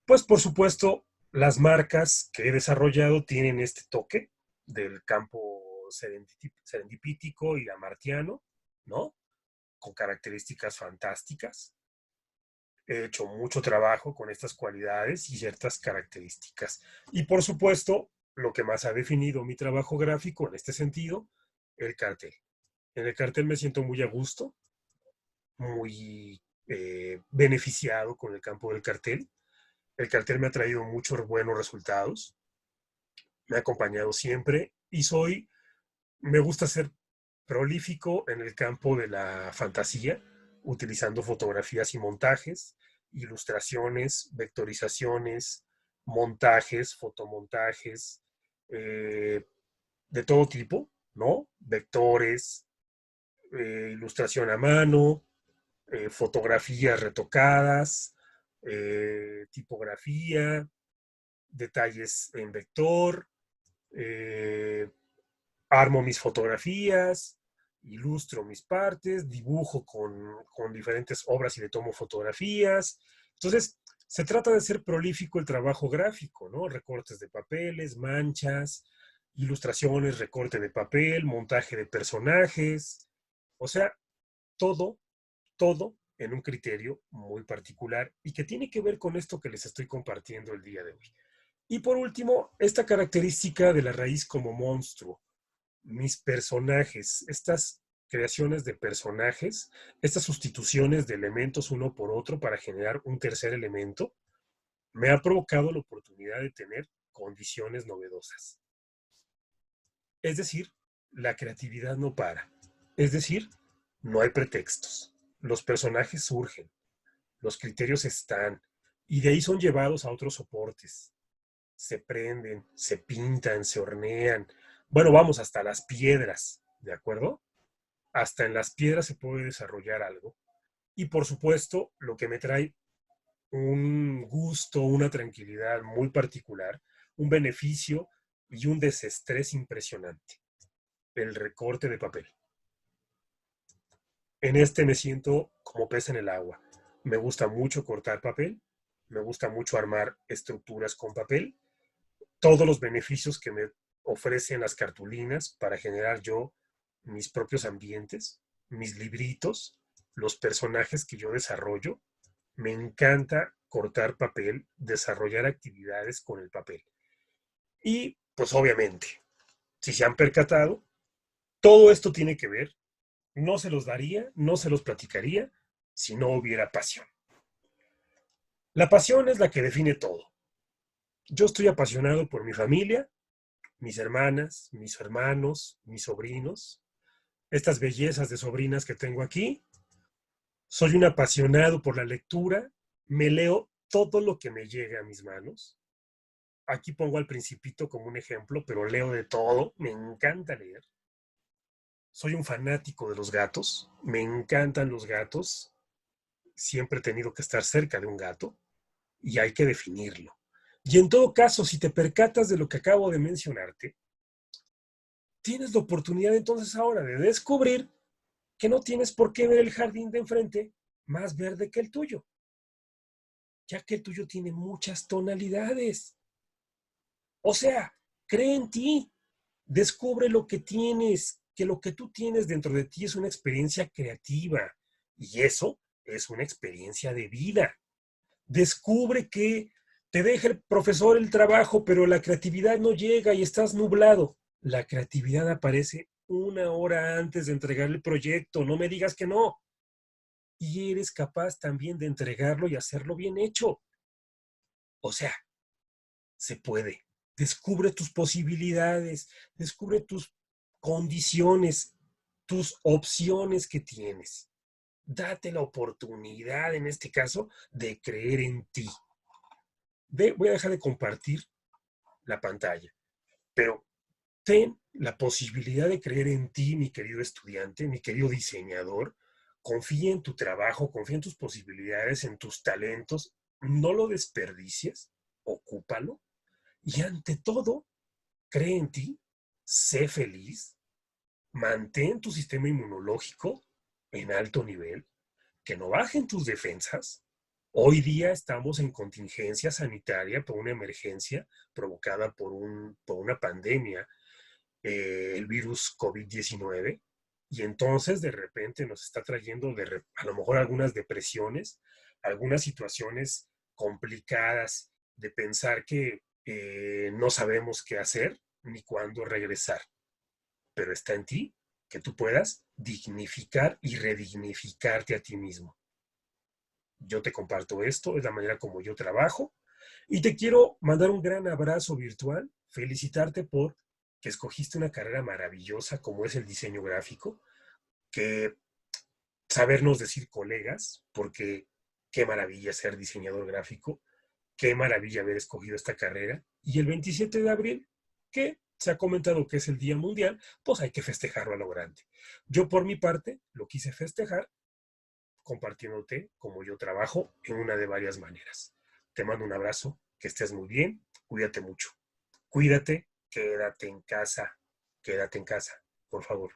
Pues por supuesto, las marcas que he desarrollado tienen este toque del campo serendipítico y amartiano, ¿no? Con características fantásticas. He hecho mucho trabajo con estas cualidades y ciertas características. Y por supuesto, lo que más ha definido mi trabajo gráfico en este sentido, el cartel. En el cartel me siento muy a gusto, muy beneficiado con el campo del cartel. El cartel me ha traído muchos buenos resultados, me ha acompañado siempre y me gusta ser prolífico en el campo de la fantasía, utilizando fotografías y montajes, ilustraciones, vectorizaciones, montajes, fotomontajes, de todo tipo, ¿no? Vectores, ilustración a mano, fotografías retocadas, tipografía, detalles en vector, eh, armo mis fotografías, ilustro mis partes, dibujo con diferentes obras y le tomo fotografías. Entonces, se trata de ser prolífico el trabajo gráfico, ¿no? Recortes de papeles, manchas, ilustraciones, recorte de papel, montaje de personajes, o sea, todo, todo en un criterio muy particular y que tiene que ver con esto que les estoy compartiendo el día de hoy. Y por último, esta característica de la raíz como monstruo, mis personajes, estas creaciones de personajes, estas sustituciones de elementos uno por otro para generar un tercer elemento, me ha provocado la oportunidad de tener condiciones novedosas. Es decir, la creatividad no para. Es decir, no hay pretextos. Los personajes surgen, los criterios están, y de ahí son llevados a otros soportes. Se prenden, se pintan, se hornean. Bueno, vamos, hasta las piedras, ¿de acuerdo? Hasta en las piedras se puede desarrollar algo. Y por supuesto, lo que me trae un gusto, una tranquilidad muy particular, un beneficio y un desestrés impresionante, el recorte de papel. En este me siento como pez en el agua. Me gusta mucho cortar papel, me gusta mucho armar estructuras con papel, todos los beneficios que me ofrecen las cartulinas para generar yo mis propios ambientes, mis libritos, los personajes que yo desarrollo. Me encanta cortar papel, desarrollar actividades con el papel. Y pues obviamente, si se han percatado, todo esto tiene que ver, no se los daría, no se los platicaría si no hubiera pasión. La pasión es la que define todo. Yo estoy apasionado por mi familia, mis hermanas, mis hermanos, mis sobrinos, estas bellezas de sobrinas que tengo aquí. Soy un apasionado por la lectura, me leo todo lo que me llegue a mis manos. Aquí pongo al Principito como un ejemplo, pero leo de todo, me encanta leer. Soy un fanático de los gatos, me encantan los gatos, siempre he tenido que estar cerca de un gato y hay que definirlo. Y en todo caso, si te percatas de lo que acabo de mencionarte, tienes la oportunidad entonces ahora de descubrir que no tienes por qué ver el jardín de enfrente más verde que el tuyo, ya que el tuyo tiene muchas tonalidades. O sea, cree en ti, descubre lo que tienes, que lo que tú tienes dentro de ti es una experiencia creativa y eso es una experiencia de vida. Descubre que te deja el profesor el trabajo, pero la creatividad no llega y estás nublado. La creatividad aparece una hora antes de entregar el proyecto, no me digas que no. Y eres capaz también de entregarlo y hacerlo bien hecho. O sea, se puede. Descubre tus posibilidades, descubre tus condiciones, tus opciones que tienes. Date la oportunidad, en este caso, de creer en ti. Voy a dejar de compartir la pantalla, pero ten la posibilidad de creer en ti, mi querido estudiante, mi querido diseñador. Confía en tu trabajo, confía en tus posibilidades, en tus talentos. No lo desperdicies, ocúpalo. Y ante todo, cree en ti, sé feliz, mantén tu sistema inmunológico en alto nivel, que no bajen tus defensas. Hoy día estamos en contingencia sanitaria por una emergencia provocada por una pandemia, el virus COVID-19, y entonces de repente nos está trayendo a lo mejor algunas depresiones, algunas situaciones complicadas de pensar que no sabemos qué hacer ni cuándo regresar, pero está en ti que tú puedas dignificar y redignificarte a ti mismo. Yo te comparto esto, es la manera como yo trabajo y te quiero mandar un gran abrazo virtual, felicitarte por que escogiste una carrera maravillosa como es el diseño gráfico, que sabernos decir colegas, porque qué maravilla ser diseñador gráfico, qué maravilla haber escogido esta carrera. Y el 27 de abril, que se ha comentado que es el Día Mundial, pues hay que festejarlo a lo grande. Yo por mi parte lo quise festejar compartiéndote cómo yo trabajo en una de varias maneras. Te mando un abrazo, que estés muy bien, cuídate mucho. Cuídate, quédate en casa, por favor.